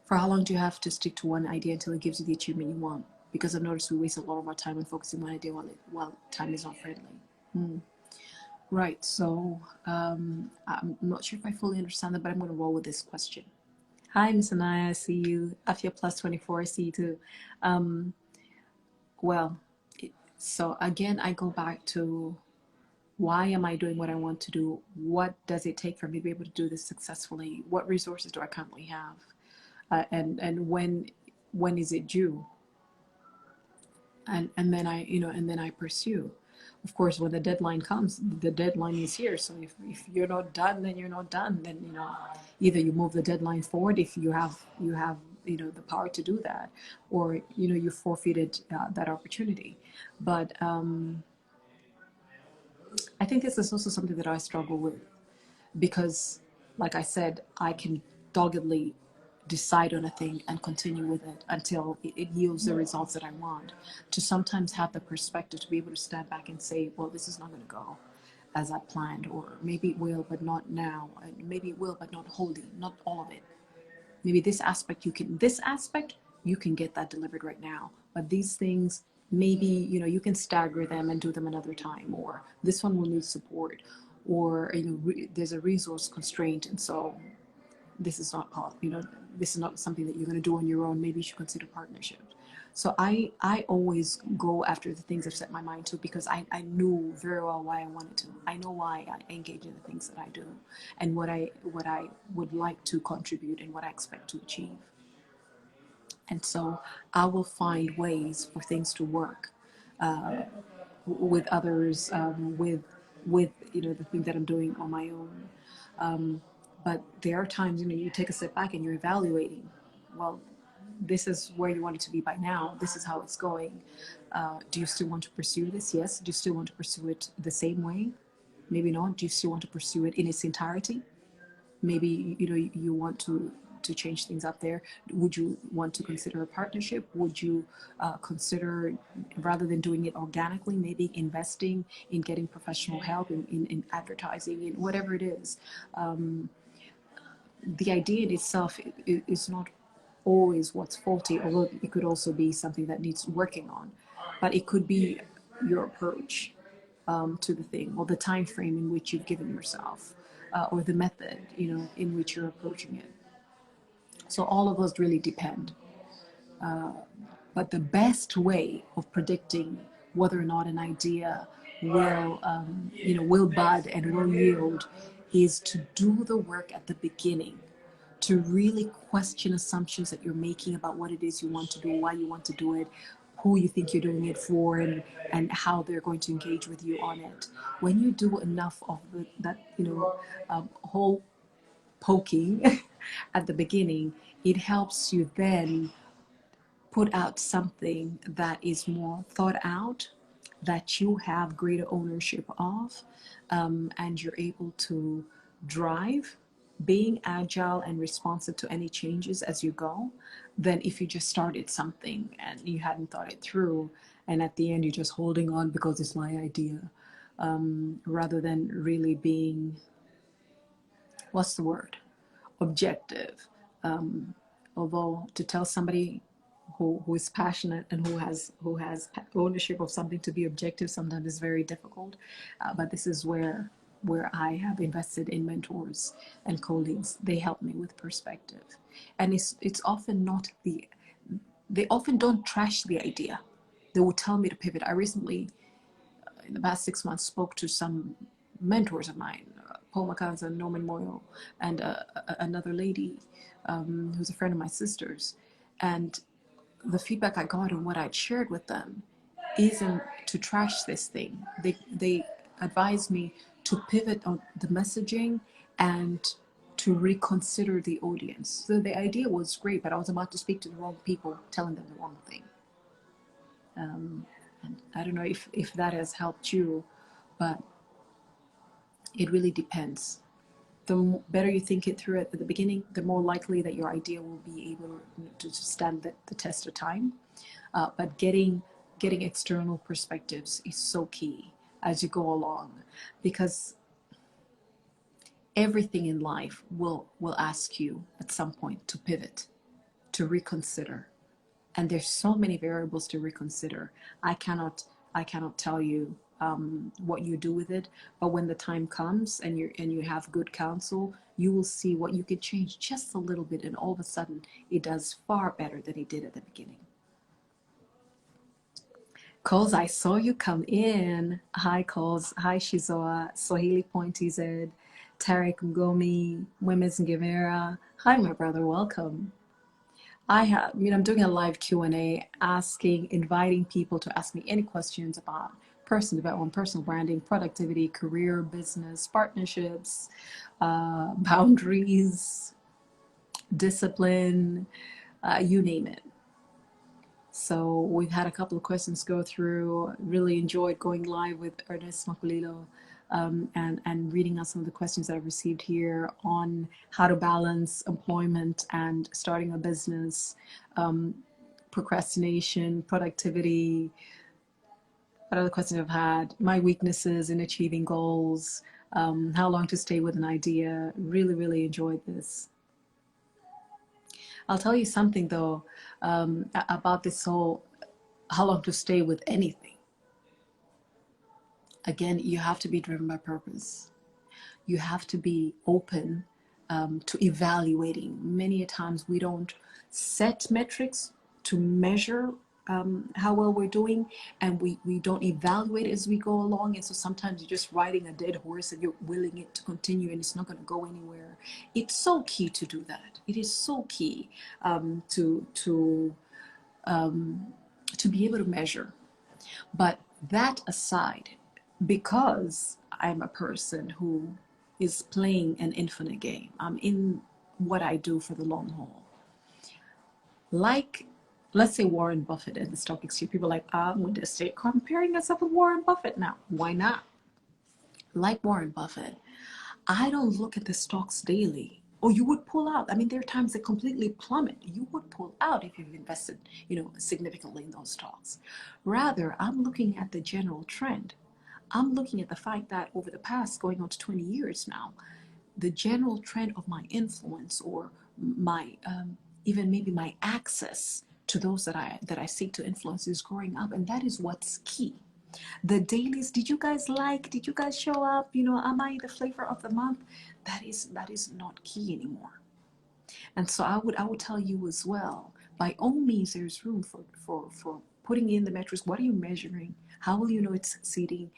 For how long do you have to stick to one idea until it gives you the achievement you want? Because I've noticed we waste a lot of our time on focusing on one idea while time is not friendly. Right, so I'm not sure if I fully understand that, but I'm going to roll with this question. Hi, Miss Anaya, I see you. Afia plus 24, I see you too. So again, I go back to Why am I doing what I want to do? What does it take for me to be able to do this successfully? What resources do I currently have? And when is it due? And then I pursue. Of course, when the deadline comes, the deadline is here. So if you're not done, then you're not done. Then either you move the deadline forward if you have the power to do that, or you forfeited that opportunity. But I think this is also something that I struggle with, because, like I said, I can doggedly decide on a thing and continue with it until it yields the results that I want. To sometimes have the perspective to be able to stand back and say, well, this is not going to go as I planned, or maybe it will, but not now, and maybe it will, but not wholly, not all of it. Maybe this aspect you can get that delivered right now, but these things, maybe you can stagger them and do them another time, or this one will need support, or there's a resource constraint, and so this is not this is not something that you're going to do on your own. Maybe you should consider partnership. So I always go after the things I've set my mind to, because I knew very well why I wanted to. I know why I engage in the things that I do, and what I would like to contribute, and what I expect to achieve. And so I will find ways for things to work with others, with the thing that I'm doing on my own. But there are times you take a step back and you're evaluating. Well, this is where you want it to be by now. This is how it's going. Do you still want to pursue this? Yes. Do you still want to pursue it the same way? Maybe not. Do you still want to pursue it in its entirety? Maybe you want to change things up there. Would you want to consider a partnership? Would you consider, rather than doing it organically, maybe investing in getting professional help in advertising, in whatever it is? The idea in itself is not always what's faulty, although it could also be something that needs working on. But it could be your approach to the thing, or the time frame in which you've given yourself, or the method in which you're approaching it. So all of those really depend. But the best way of predicting whether or not an idea will bud and will yield is to do the work at the beginning, to really question assumptions that you're making about what it is you want to do, why you want to do it, who you think you're doing it for, and how they're going to engage with you on it. When you do enough of that whole poking at the beginning, it helps you then put out something that is more thought out, that you have greater ownership of, and you're able to drive, being agile and responsive to any changes as you go, than if you just started something and you hadn't thought it through, and at the end you're just holding on because it's my idea, rather than really being, what's the word, objective. Although to tell somebody who is passionate and who has ownership of something to be objective sometimes is very difficult. But this is where I have invested in mentors and colleagues. They help me with perspective, and it's often not they often don't trash the idea. They will tell me to pivot. I recently, in the past 6 months, spoke to some mentors of mine, Paul McCann and Norman Moyle, and another lady who's a friend of my sister's. And the feedback I got on what I'd shared with them isn't to trash this thing. They advised me to pivot on the messaging and to reconsider the audience. So the idea was great, but I was about to speak to the wrong people, telling them the wrong thing. And I don't know if that has helped you, but it really depends. The better you think it through at the beginning, the more likely that your idea will be able to stand the test of time. But getting external perspectives is so key as you go along, because everything in life will ask you at some point to pivot, to reconsider. And there's so many variables to reconsider. I cannot tell you what you do with it, but when the time comes and you have good counsel, you will see what you could change just a little bit, and all of a sudden it does far better than it did at the beginning. Coles, I saw you come in. Hi, Coles. Hi, Shizoa. Swahili Point TZ. Tarek Ngomi. Women's Ngimera. Hi, my brother. Welcome. I'm doing a live Q&A asking, inviting people to ask me any questions about personal development, personal branding, productivity, career, business, partnerships, boundaries, discipline, you name it. So we've had a couple of questions go through. Really enjoyed going live with Ernest Makulilo and reading out some of the questions that I've received here on how to balance employment and starting a business, procrastination, productivity. What other questions I've had? My weaknesses in achieving goals, how long to stay with an idea. Really, really enjoyed this. I'll tell you something though about this whole how long to stay with anything. Again, you have to be driven by purpose. You have to be open to evaluating. Many times we don't set metrics to measure how well we're doing, and we don't evaluate as we go along. And so sometimes you're just riding a dead horse and you're willing it to continue and it's not going to go anywhere. It's so key to do that. It is so key to be able to measure. But that aside, because I'm a person who is playing an infinite game, I'm in what I do for the long haul. Like, let's say Warren Buffett and the stock exchange, people are like, I'm going to start comparing yourself with Warren Buffett now. Why not? Like Warren Buffett, I don't look at the stocks daily. Or you would pull out. I mean, there are times they completely plummet. You would pull out if you've invested, significantly in those stocks. Rather, I'm looking at the general trend. I'm looking at the fact that over the past going on to 20 years now, the general trend of my influence or my even maybe my access to those that I seek to influence is growing up, and that is what's key. The dailies, did you guys show up? Am I the flavor of the month? That is not key anymore. And so I would tell you as well, by all means, there's room for putting in the metrics. What are you measuring? How will you know it's succeeding?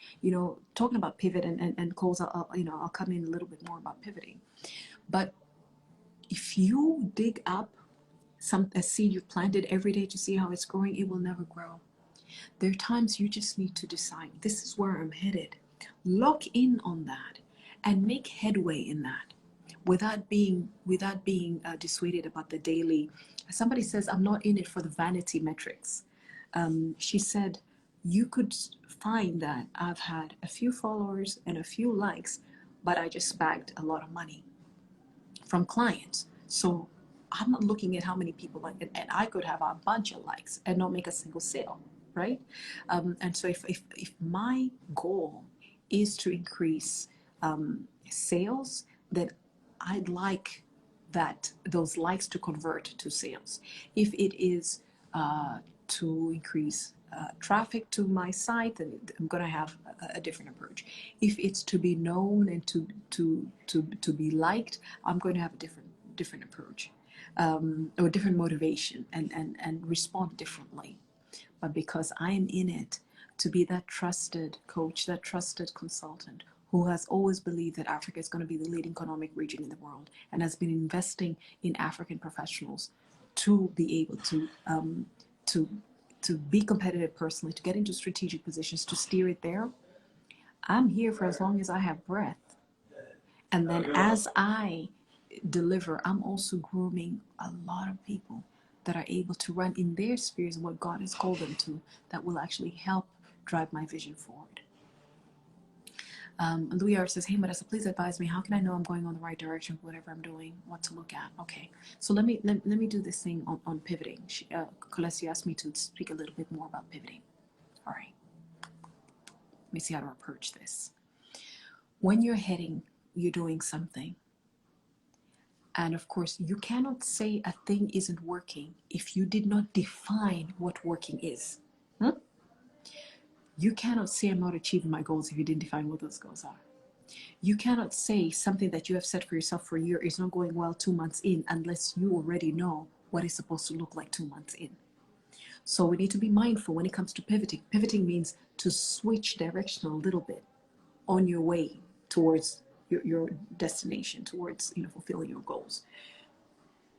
Talking about pivot and calls, I'll come in a little bit more about pivoting. But if you dig up a seed you've planted every day to see how it's growing, it will never grow. There are times you just need to decide, this is where I'm headed. Lock in on that and make headway in that without being dissuaded about the daily. Somebody says, I'm not in it for the vanity metrics. She said, you could find that I've had a few followers and a few likes, but I just bagged a lot of money from clients. So I'm not looking at how many people like it, and I could have a bunch of likes and not make a single sale, right? And so if my goal is to increase sales, then I'd like those likes to convert to sales. If it is to increase traffic to my site, then I'm going to have a different approach. If it's to be known and to be liked, I'm going to have a different approach, or different motivation, and respond differently. But because I'm in it to be that trusted coach, that trusted consultant who has always believed that Africa is going to be the leading economic region in the world and has been investing in African professionals to be able to be competitive personally, to get into strategic positions, to steer it there, I'm here for as long as I have breath. And then as I deliver, I'm also grooming a lot of people that are able to run in their spheres what God has called them to, that will actually help drive my vision forward. Louis R says, hey, Marissa, please advise me. How can I know I'm going on the right direction for whatever I'm doing? What to look at? Okay, so let me do this thing on pivoting. Colessi asked me to speak a little bit more about pivoting. All right, let me see how to approach this. When you're doing something, and of course, you cannot say a thing isn't working if you did not define what working is. You cannot say I'm not achieving my goals if you didn't define what those goals are. You cannot say something that you have set for yourself for a year is not going well 2 months in unless you already know what it's supposed to look like 2 months in. So we need to be mindful when it comes to pivoting. Pivoting means to switch direction a little bit on your way towards your destination, towards fulfilling your goals.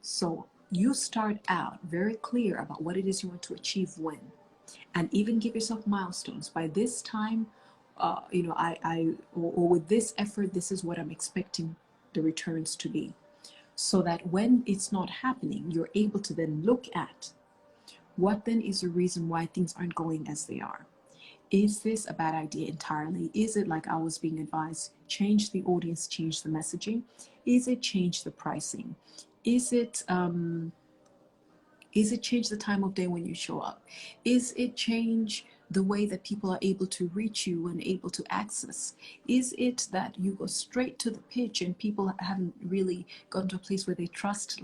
So you start out very clear about what it is you want to achieve when, and even give yourself milestones. By this time, or with this effort, this is what I'm expecting the returns to be. So that when it's not happening, you're able to then look at what then is the reason why things aren't going as they are. Is this a bad idea entirely? Is it like I was being advised, change the audience, change the messaging? Is it change the pricing? Is it change the time of day when you show up? Is it change the way that people are able to reach you and able to access? Is it that you go straight to the pitch and people haven't really gotten to a place where they trust,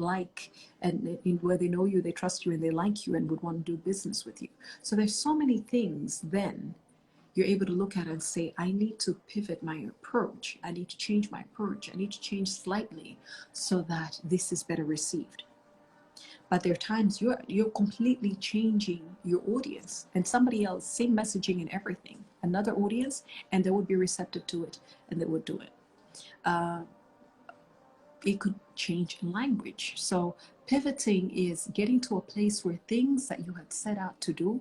and where they know you, they trust you, and they like you and would want to do business with you? So there's so many things then you're able to look at and say, I need to pivot my approach. I need to change my approach. I need to change slightly so that this is better received. But there are times you're completely changing your audience, and somebody else, same messaging and everything, another audience, and they would be receptive to it and they would do it. It could change in language. So pivoting is getting to a place where things that you had set out to do,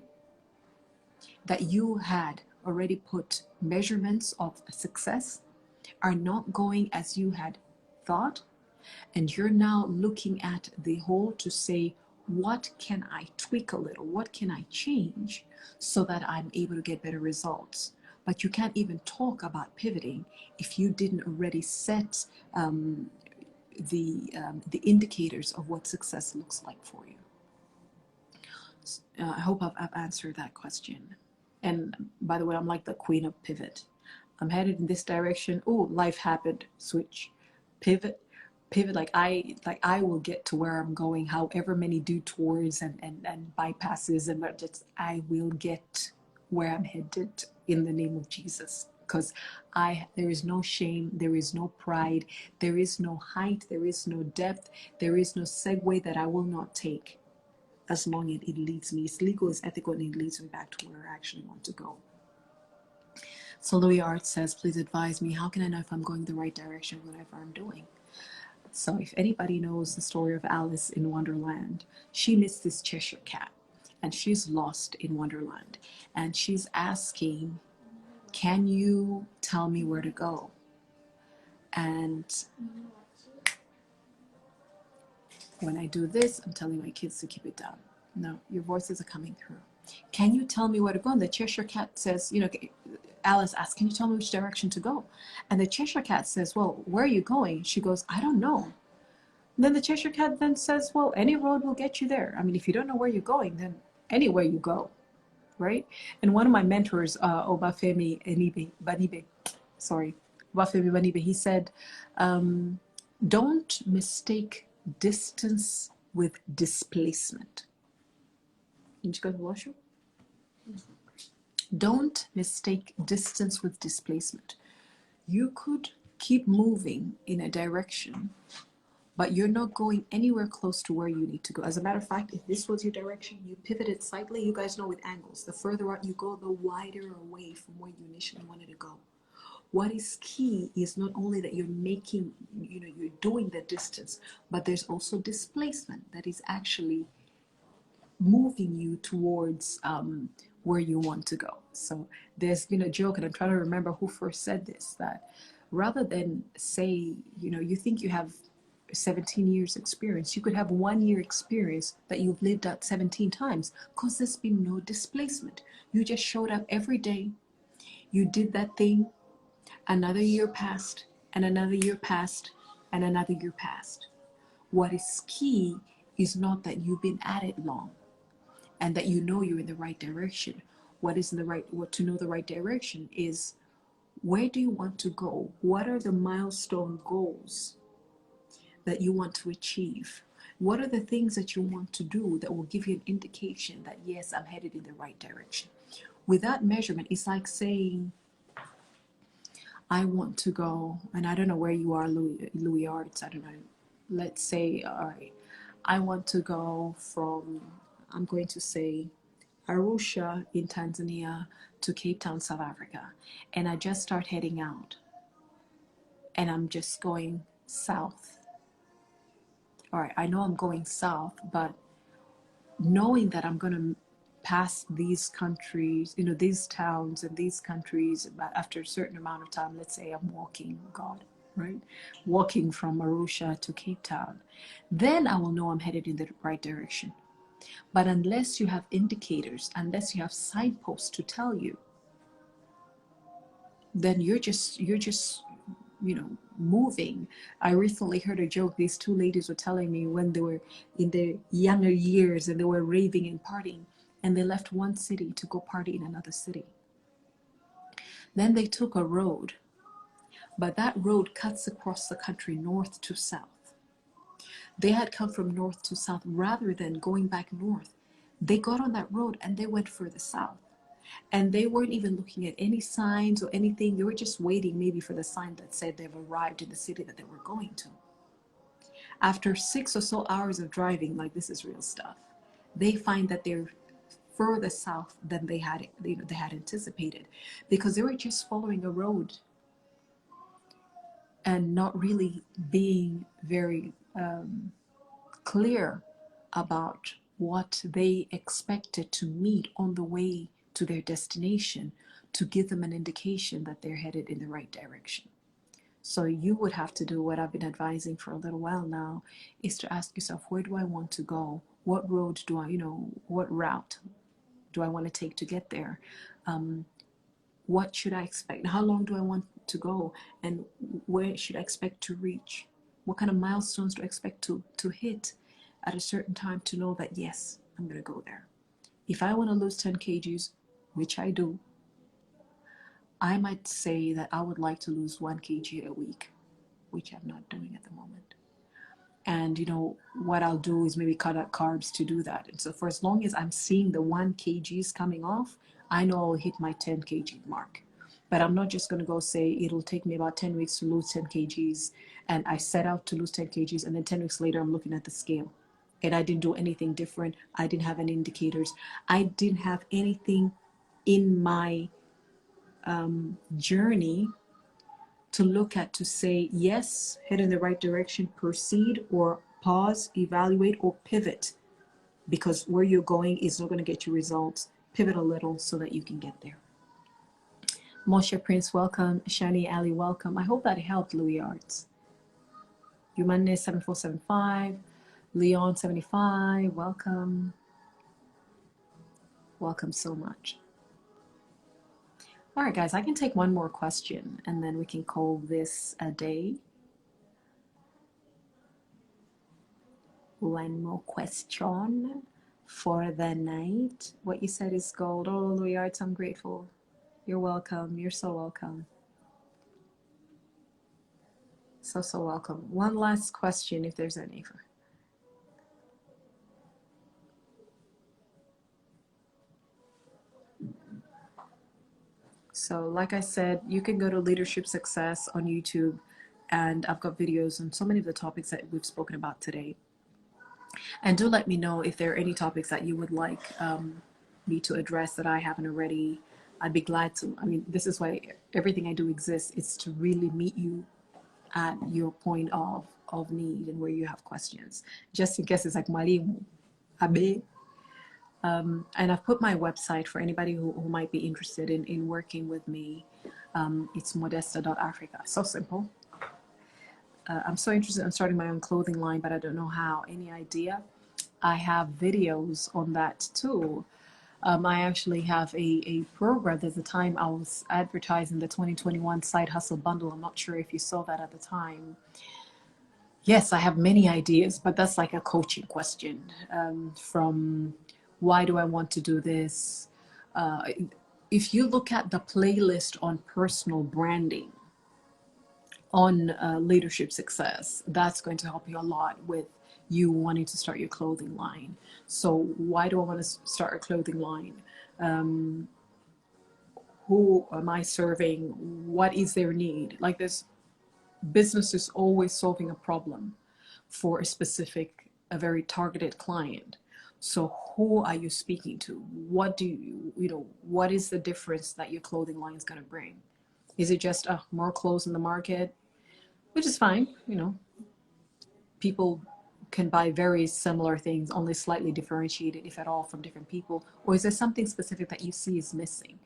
that you had already put measurements of success, are not going as you had thought, and you're now looking at the whole to say, what can I tweak a little? What can I change so that I'm able to get better results? But you can't even talk about pivoting if you didn't already set the indicators of what success looks like for you. I hope I've answered that question. And by the way, I'm like the queen of pivot. I'm headed in this direction. Oh, life happened. Switch, pivot. Like I will get to where I'm going, however many detours and bypasses, and just I will get where I'm headed in the name of Jesus. Because there is no shame, there is no pride, there is no height, there is no depth, there is no segue that I will not take, as long as it leads me. It's legal, it's ethical, and it leads me back to where I actually want to go. So Louis Art says, please advise me, how can I know if I'm going the right direction whatever I'm doing? So if anybody knows the story of Alice in Wonderland, she meets this Cheshire cat and she's lost in Wonderland, and she's asking, can you tell me where to go? And when I do this, I'm telling my kids to keep it down. No, your voices are coming through. Can you tell me where to go? And the Cheshire cat says, Alice asks, can you tell me which direction to go? And the Cheshire cat says, well, where are you going? She goes, I don't know. And then the Cheshire cat then says, well, any road will get you there. I mean, if you don't know where you're going, then anywhere you go, right? And one of my mentors, Obafemi Banibe, he said, don't mistake distance with displacement. Did you go to the washroom? Don't mistake distance with displacement. You could keep moving in a direction, but you're not going anywhere close to where you need to go. As a matter of fact, if this was your direction, you pivoted slightly. You guys know with angles, the further out you go, the wider away from where you initially wanted to go. What is key is not only that you're making, you're doing the distance, but there's also displacement that is actually moving you towards where you want to go. So there's been a joke, and I'm trying to remember who first said this, that rather than say, you think you have 17 years experience, you could have 1 year experience that you've lived out 17 times, because there's been no displacement. You just showed up every day, you did that thing, another year passed, and another year passed, and another year passed. What is key is not that you've been at it long and that you're in the right direction. What to know the right direction is, where do you want to go? What are the milestone goals that you want to achieve? What are the things that you want to do that will give you an indication that, yes, I'm headed in the right direction? Without measurement, it's like saying, I want to go, and I don't know where you are, Louis Arts, I don't know. Let's say, all right, I want to go from, I'm going to say, Arusha in Tanzania to Cape Town, South Africa. And I just start heading out. And I'm just going south. All right, I know I'm going south, but knowing that I'm going to pass these countries, these towns and these countries, after a certain amount of time, let's say I'm walking, God, right? Walking from Arusha to Cape Town, then I will know I'm headed in the right direction. But unless you have indicators, unless you have signposts to tell you, then you're just moving. I recently heard a joke. These two ladies were telling me when they were in their younger years and they were raving and partying, and they left one city to go party in another city. Then they took a road, but that road cuts across the country north to south. They had come from north to south. Rather than going back north, they got on that road and they went further south. And they weren't even looking at any signs or anything. They were just waiting maybe for the sign that said they've arrived in the city that they were going to. After 6 or so hours of driving, like this is real stuff, they find that they're further south than they had anticipated, because they were just following a road and not really being very clear about what they expected to meet on the way to their destination to give them an indication that they're headed in the right direction. So you would have to do what I've been advising for a little while now, is to ask yourself, where do I want to go? What road do I, what route do I want to take to get there? What should I expect? How long do I want to go? And where should I expect to reach? What kind of milestones do I expect to hit at a certain time to know that, yes, I'm going to go there? If I want to lose 10 kgs, which I do, I might say that I would like to lose 1 kg a week, which I'm not doing at the moment. And what I'll do is maybe cut out carbs to do that. And so for as long as I'm seeing the 1 kgs coming off, I know I'll hit my 10 kg mark. But I'm not just going to go say it'll take me about 10 weeks to lose 10 kgs. And I set out to lose 10 kgs. And then 10 weeks later, I'm looking at the scale. And I didn't do anything different. I didn't have any indicators. I didn't have anything in my journey to look at to say, yes, head in the right direction, proceed, or pause, evaluate, or pivot, because where you're going is not going to get you results. Pivot a little so that you can get there. Moshe Prince, welcome. Shani Ali, welcome. I hope that helped, Louis Arts. Yumane 7475, Leon 75, welcome. Welcome so much. All right, guys, I can take one more question and then we can call this a day. One more question for the night. What you said is gold. Oh, Louis Arts, I'm grateful. You're welcome. You're so welcome. So welcome. One last question, if there's any. So like I said, you can go to Leadership Success on YouTube, and I've got videos on so many of the topics that we've spoken about today. And do let me know if there are any topics that you would like me to address that I haven't already. I'd be glad to. I mean, this is why everything I do exists. It's to really meet you at your point of need and where you have questions. Just in case it's like Mwalimu, Abe. And I've put my website for anybody who might be interested in working with me. It's modesta.africa. So simple. I'm so interested in starting my own clothing line, but I don't know how. Any idea? I have videos on that too. I actually have a program. There's a time I was advertising the 2021 Side Hustle Bundle. I'm not sure if you saw that at the time. Yes, I have many ideas, but that's like a coaching question, from why do I want to do this? If you look at the playlist on personal branding, on Leadership Success, that's going to help you a lot with you wanting to start your clothing line. So why do I want to start a clothing line? Who am I serving? What is their need? Like, this business is always solving a problem for a very targeted client. So who are you speaking to? What do what is the difference that your clothing line is going to bring? Is it just more clothes in the market, which is fine, people can buy very similar things, only slightly differentiated, if at all, from different people? Or is there something specific that you see is missing?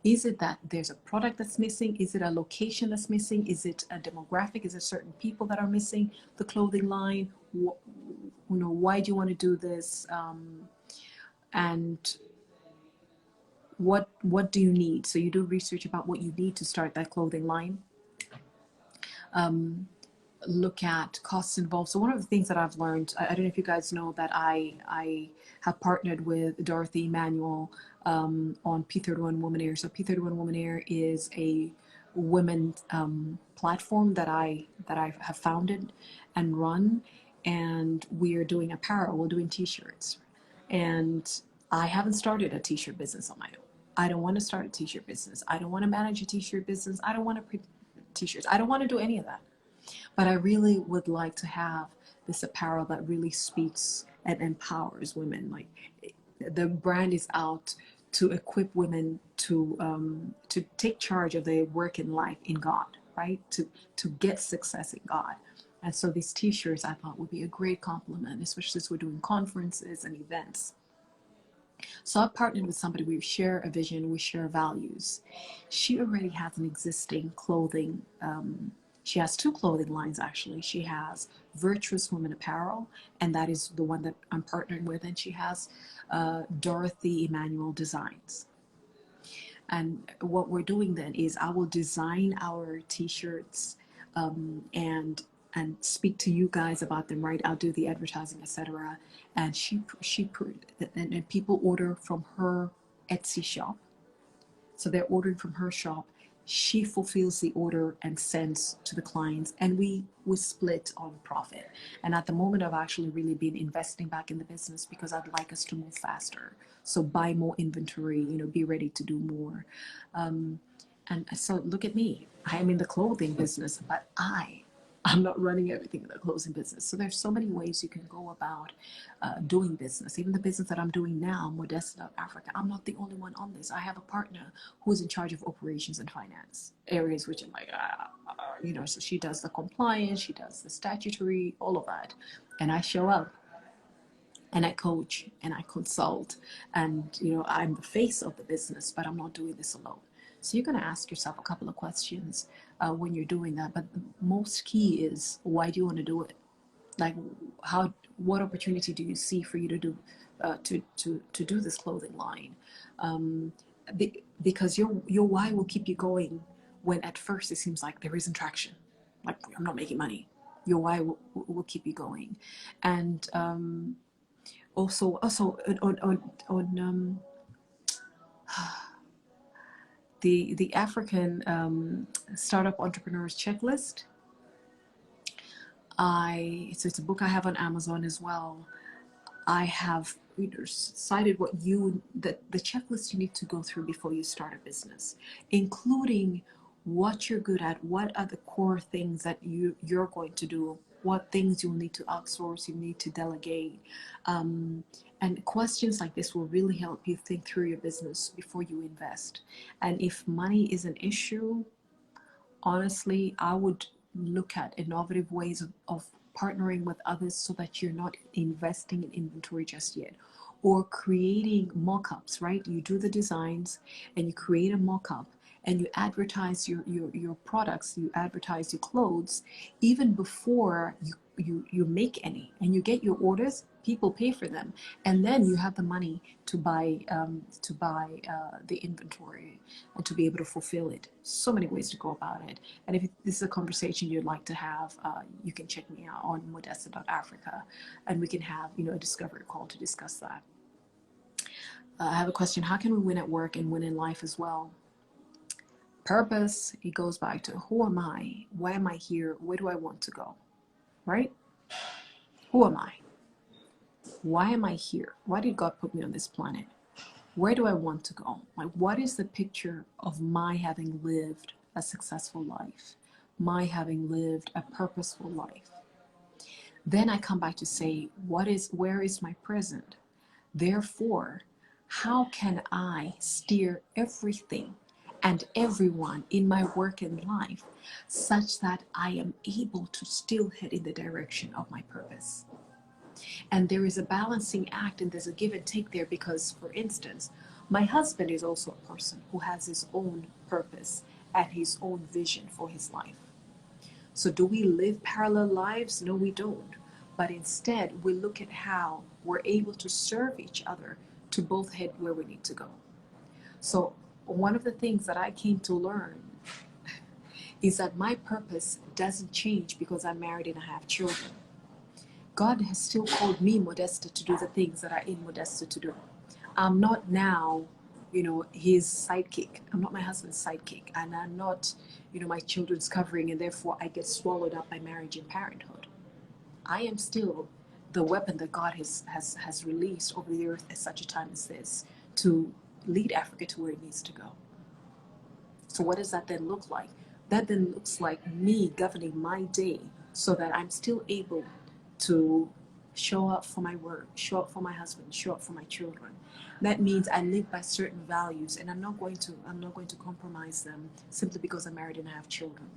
Is it that there's a product that's missing? Is it a location that's missing? Is it a demographic? Is it certain people that are missing the clothing line? Why do you want to do this? And what do you need? So you do research about what you need to start that clothing line. Look at costs involved. So one of the things that I've learned, I don't know if you guys know that I have partnered with Dorothy Emanuel on P31 Woman Air. So P31 Woman Air is a women platform that I have founded and run, and we are doing apparel. We're doing t-shirts, and I haven't started a t-shirt business on my own. I don't want to start a t-shirt business. I don't want to manage a t-shirt business. I don't want to print t-shirts. I don't want to do any of that. But I really would like to have this apparel that really speaks and empowers women. Like, the brand is out to equip women to take charge of their work in life in God, right? To get success in God. And so these t-shirts I thought would be a great compliment, especially as we're doing conferences and events. So I partnered with somebody. We share a vision, we share values. She already has an existing clothing. She has two clothing lines, actually. She has Virtuous Women Apparel, and that is the one that I'm partnering with. And she has Dorothy Emanuel Designs. And what we're doing then is I will design our t-shirts and speak to you guys about them, right? I'll do the advertising, etc. And and people order from her Etsy shop. So they're ordering from her shop. She fulfills the order and sends to the clients, and we split on profit. And at the moment, I've actually really been investing back in the business because I'd like us to move faster. So buy more inventory, be ready to do more. And so look at me. I am in the clothing business, but I'm not running everything in the clothing business. So there's so many ways you can go about doing business. Even the business that I'm doing now, Modesta Africa, I'm not the only one on this. I have a partner who's in charge of operations and finance areas, which I'm like, so she does the compliance, she does the statutory, all of that. And I show up and I coach and I consult, and I'm the face of the business, but I'm not doing this alone. So you're going to ask yourself a couple of questions when you're doing that. But the most key is, why do you want to do it? Like, what opportunity do you see for you to do to do this clothing line? Because your why will keep you going when at first it seems like there isn't traction. Like, I'm not making money. Your why will keep you going. And also on the African startup entrepreneurs checklist. So it's a book I have on Amazon as well. I have cited the checklist you need to go through before you start a business, including what you're good at, what are the core things that you're going to do, what things you'll need to outsource, you need to delegate. And questions like this will really help you think through your business before you invest. And if money is an issue, honestly, I would look at innovative ways of partnering with others so that you're not investing in inventory just yet, or creating mock-ups, right? You do the designs and you create a mock-up and you advertise your products, you advertise your clothes even before you make any, and you get your orders, people pay for them, and then you have the money to buy the inventory and to be able to fulfill it. So many ways to go about it. And if this is a conversation you'd like to have, you can check me out on modesta.africa, and we can have a discovery call to discuss that. I have a question. How can we win at work and win in life as well? Purpose, it goes back to, who am I? Why am I here? Where do I want to go? Right? Who am I? Why am I here? Why did God put me on this planet? Where do I want to go? Like, what is the picture of my having lived a successful life? My having lived a purposeful life? Then I come back to say, where is my present? Therefore, how can I steer everything and everyone in my work and life such that I am able to still head in the direction of my purpose? And there is a balancing act and there's a give and take there because, for instance, my husband is also a person who has his own purpose and his own vision for his life. So, do we live parallel lives? No, we don't. But instead, we look at how we're able to serve each other to both head where we need to go. So, one of the things that I came to learn is that my purpose doesn't change because I'm married and I have children. God has still called me, Modesta, to do the things that are in Modesta to do. I'm not now, his sidekick. I'm not my husband's sidekick. And I'm not, my children's covering, and therefore I get swallowed up by marriage and parenthood. I am still the weapon that God has released over the earth at such a time as this to lead Africa to where it needs to go. So what does that then look like? That then looks like me governing my day so that I'm still able to show up for my work, show up for my husband, show up for my children. That means I live by certain values, and I'm not going to compromise them simply because I'm married and I have children.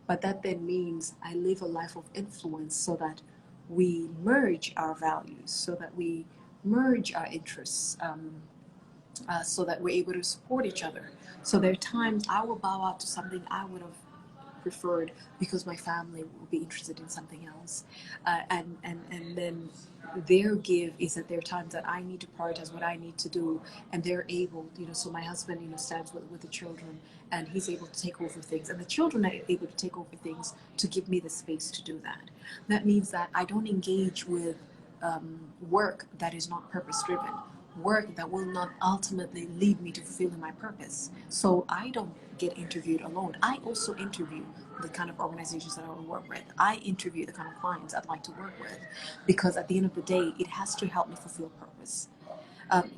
But that then means I live a life of influence so that we merge our values, so that we merge our interests, so that we're able to support each other. So there are times I will bow out to something I would have preferred because my family will be interested in something else, and then their give is that there are times that I need to prioritize what I need to do, and they're able, so my husband, stands with the children, and he's able to take over things, and the children are able to take over things to give me the space to do that. That means that I don't engage with work that is not purpose driven, work that will not ultimately lead me to fulfilling my purpose. So I don't get interviewed alone. I also interview the kind of organizations that I want to work with. I interview the kind of clients I'd like to work with, because at the end of the day, it has to help me fulfill purpose.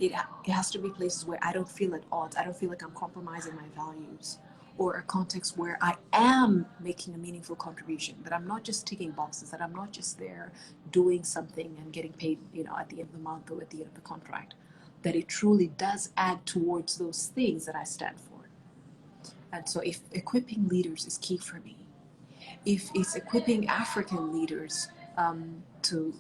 It has to be places where I don't feel at odds. I don't feel like I'm compromising my values, or a context where I am making a meaningful contribution, that I'm not just ticking boxes, that I'm not just there doing something and getting paid, at the end of the month or at the end of the contract, that it truly does add towards those things that I stand for. And so if equipping leaders is key for me, if it's equipping African leaders to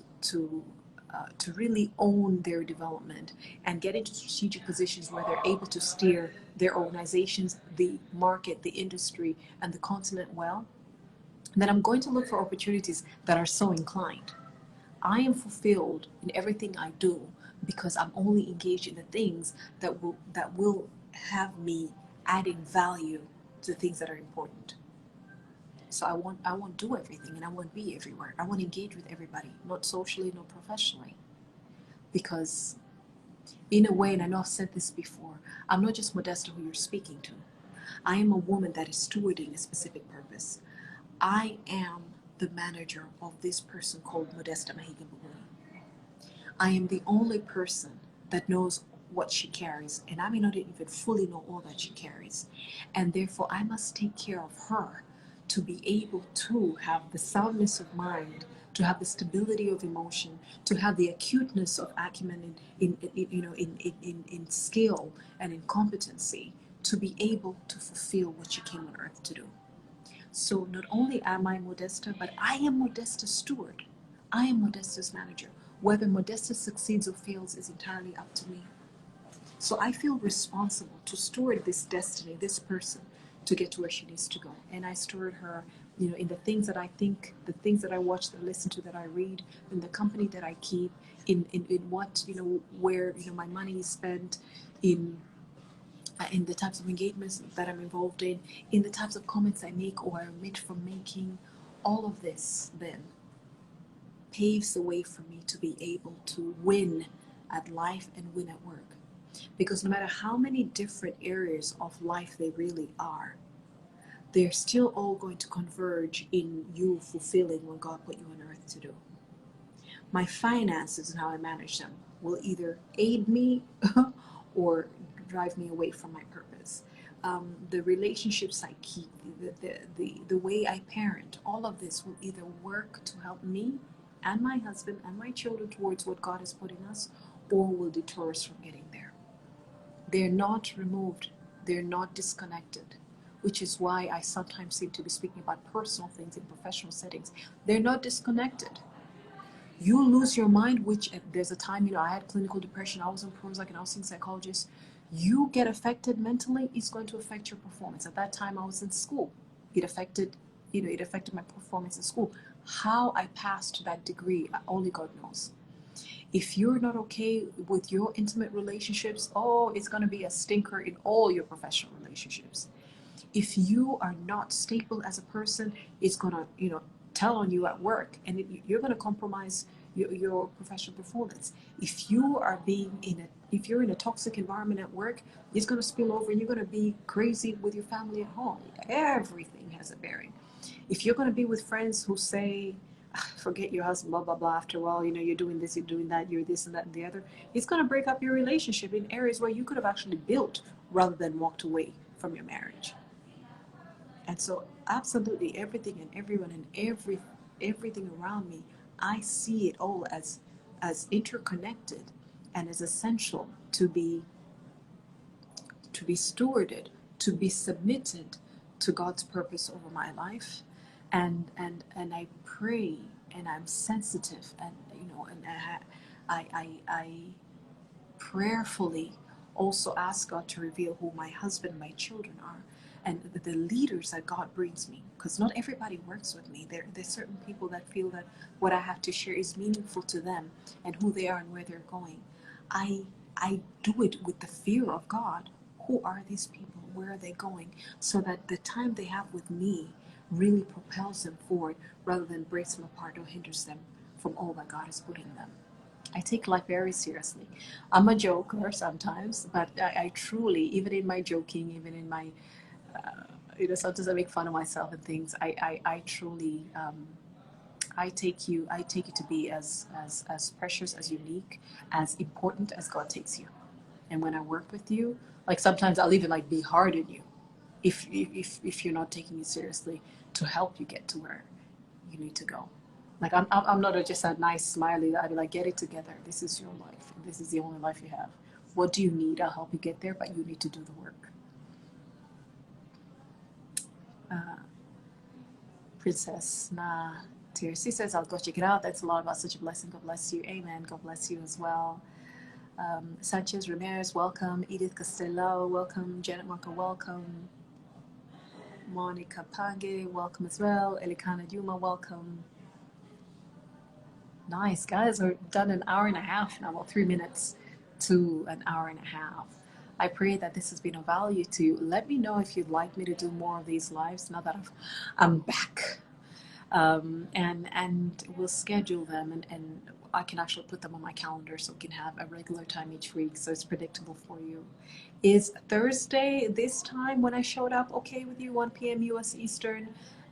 really own their development and get into strategic positions where they're able to steer their organizations, the market, the industry, and the continent well, then I'm going to look for opportunities that are so inclined. I am fulfilled in everything I do because I'm only engaged in the things that will have me adding value to the things that are important. So I won't do everything, and I won't be everywhere. I won't engage with everybody, not socially, not professionally. Because in a way, and I know I've said this before, I'm not just Modesta who you're speaking to. I am a woman that is stewarding a specific purpose. I am the manager of this person called Modesta Mahiga Buguni. I am the only person that knows what she carries, and I may not even fully know all that she carries. And therefore, I must take care of her to be able to have the soundness of mind, to have the stability of emotion, to have the acuteness of acumen in skill and in competency, to be able to fulfill what she came on earth to do. So not only am I Modesta, but I am Modesta's steward. I am Modesta's manager. Whether Modesta succeeds or fails is entirely up to me. So I feel responsible to steward this destiny, this person, to get to where she needs to go. And I steward her, in the things that I think, the things that I watch, that I listen to, that I read, in the company that I keep, in what, where, my money is spent, in the types of engagements that I'm involved in the types of comments I make or I omit from making. All of this then paves the way for me to be able to win at life and win at work. Because no matter how many different areas of life they really are, they're still all going to converge in you fulfilling what God put you on earth to do. My finances and how I manage them will either aid me or drive me away from my purpose. The relationships I keep, the way I parent, all of this will either work to help me and my husband and my children towards what God has put in us, or will deter us from getting there. They're not removed, they're not disconnected, which is why I sometimes seem to be speaking about personal things in professional settings. They're not disconnected. You lose your mind, which there's a time, I had clinical depression, I was in Prozac and I was seeing psychologists. You get affected mentally, it's going to affect your performance. At that time I was in school. It affected my performance in school. How I passed that degree, only God knows. If you're not okay with your intimate relationships, it's going to be a stinker in all your professional relationships. If you are not stable as a person, it's going to, tell on you at work, and you're going to compromise your professional performance. If you're in a toxic environment at work, it's going to spill over and you're going to be crazy with your family at home. Everything has a bearing. If you're going to be with friends who say, forget your husband, blah, blah, blah, after a while, you're doing this, you're doing that, you're this and that and the other, it's going to break up your relationship in areas where you could have actually built rather than walked away from your marriage. And so absolutely everything and everyone and everything around me, I see it all as interconnected and as essential to be stewarded, to be submitted to God's purpose over my life. And I pray, and I'm sensitive, and I prayerfully also ask God to reveal who my husband, my children are, and the leaders that God brings me, because not everybody works with me. There's certain people that feel that what I have to share is meaningful to them and who they are and where they're going. I do it with the fear of God. Who are these people? Where are they going? So that the time they have with me really propels them forward rather than breaks them apart or hinders them from all that God is putting them. I take life very seriously. I'm a joker sometimes, but I truly, even in my joking, even in my, sometimes I make fun of myself and things. I truly, I take you to be as precious, as unique, as important as God takes you. And when I work with you, like sometimes I'll even be hard on you, if you're not taking it seriously, to help you get to where you need to go. Like I'm not just a nice smiley. I'd be like, get it together. This is your life. This is the only life you have. What do you need? I'll help you get there, but you need to do the work. Princess Na TRC says, I'll go check it out. That's a lot about such a blessing. God bless you. Amen. God bless you as well. Sanchez Ramirez, welcome. Edith Costello, welcome. Janet Marco, welcome. Monica Pange, welcome as well. Elikana Yuma, welcome. Nice, guys. We're done an hour and a half now, well, 3 minutes to an hour and a half. I pray that this has been of value to you. Let me know if you'd like me to do more of these lives now that I'm back. And we'll schedule them, and I can actually put them on my calendar so we can have a regular time each week so it's predictable for you. Is Thursday this time when I showed up okay with you? 1 p.m. US Eastern,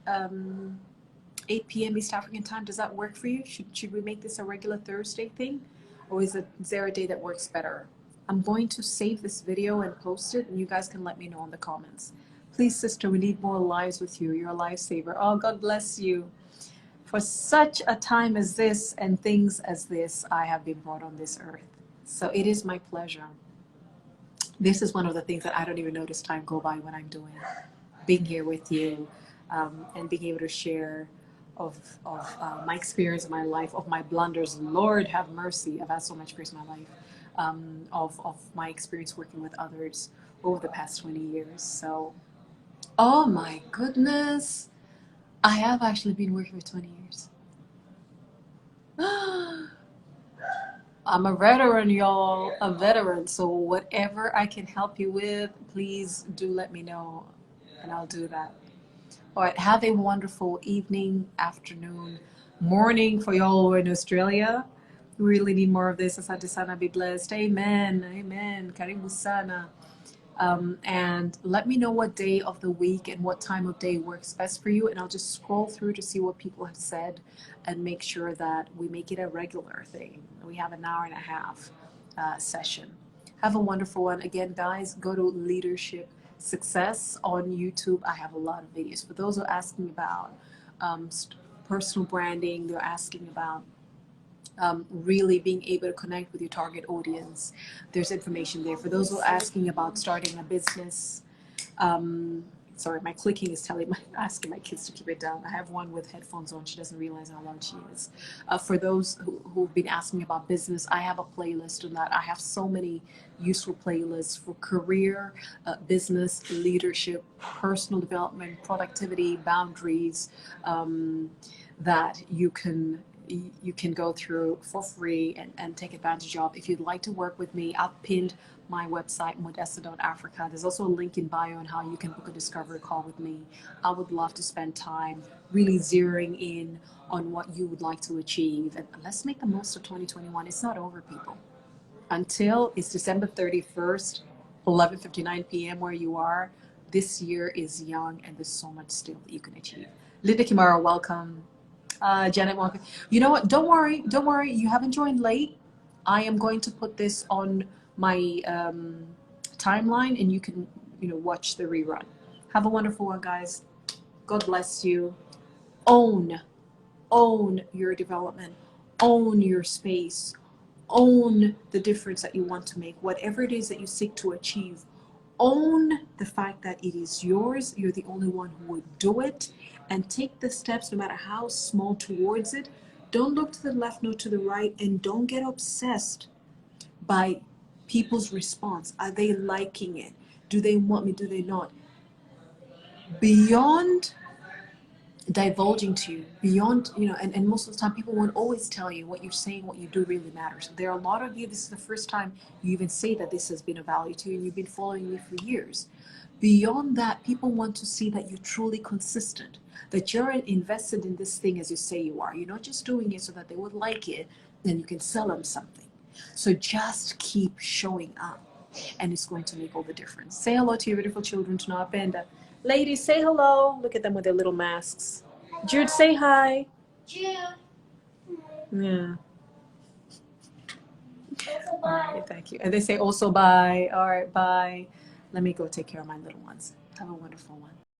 8 p.m. East African time. Does that work for you? Should we make this a regular Thursday thing? Or is there a day that works better? I'm going to save this video and post it, and you guys can let me know in the comments. Please, sister, we need more lives with you. You're a lifesaver. Oh, God bless you. For such a time as this and things as this, I have been brought on this earth. So it is my pleasure. This is one of the things that I don't even notice time go by when I'm doing. Being here with you, and being able to share of my experience in my life, of my blunders. Lord have mercy. I've had so much grace in my life. Of my experience working with others over the past 20 years. So, oh my goodness. I have actually been working for 20 years. I'm a veteran, y'all. A veteran. So whatever I can help you with, please do let me know, and I'll do that. All right. Have a wonderful evening, afternoon, morning for y'all who are in Australia. We really need more of this. Asante sana, be blessed. Amen. Amen. Karibu sana. And let me know what day of the week and what time of day works best for you, and I'll just scroll through to see what people have said and make sure that we make it a regular thing. We have an hour and a half session. Have a wonderful one. Again, guys, go to Leadership Success on YouTube. I have a lot of videos. For those who are asking about personal branding, they're asking about really being able to connect with your target audience. There's information there. For those who are asking about starting a business, sorry, my clicking is asking my kids to keep it down. I have one with headphones on. She doesn't realize how loud she is. For those who've been asking about business, I have a playlist on that. I have so many useful playlists for career, business, leadership, personal development, productivity, boundaries, that you can go through for free and take advantage of. If you'd like to work with me, I've pinned my website, modesta.africa. There's also a link in bio on how you can book a discovery call with me. I would love to spend time really zeroing in on what you would like to achieve. And let's make the most of 2021. It's not over, people. Until it's December 31st, 11:59 p.m. where you are, this year is young and there's so much still that you can achieve. Linda Kimara, welcome. Janet Walker. You know what? Don't worry. Don't worry. You haven't joined late. I am going to put this on my timeline, and you can, watch the rerun. Have a wonderful one, guys. God bless you. Own your development. Own your space. Own the difference that you want to make. Whatever it is that you seek to achieve, own the fact that it is yours. You're the only one who would do it, and take the steps, no matter how small, towards it. Don't look to the left nor to the right, and don't get obsessed by people's response. Are they liking it? Do they want me? Do they not? Beyond divulging to you, beyond, and most of the time people won't always tell you what you're saying, what you do really matters. There are a lot of you, this is the first time you even say that this has been of value to you, and you've been following me for years. Beyond that, people want to see that you're truly consistent, that you're invested in this thing as you say you are. You're not just doing it so that they would like it and you can sell them something. So just keep showing up, and it's going to make all the difference. Say hello to your beautiful children tonight, Panda. Ladies, say hello. Look at them with their little masks. Jude, say hi. Jude. Yeah. All right, thank you. And they say also bye. All right, bye. Let me go take care of my little ones. Have a wonderful one.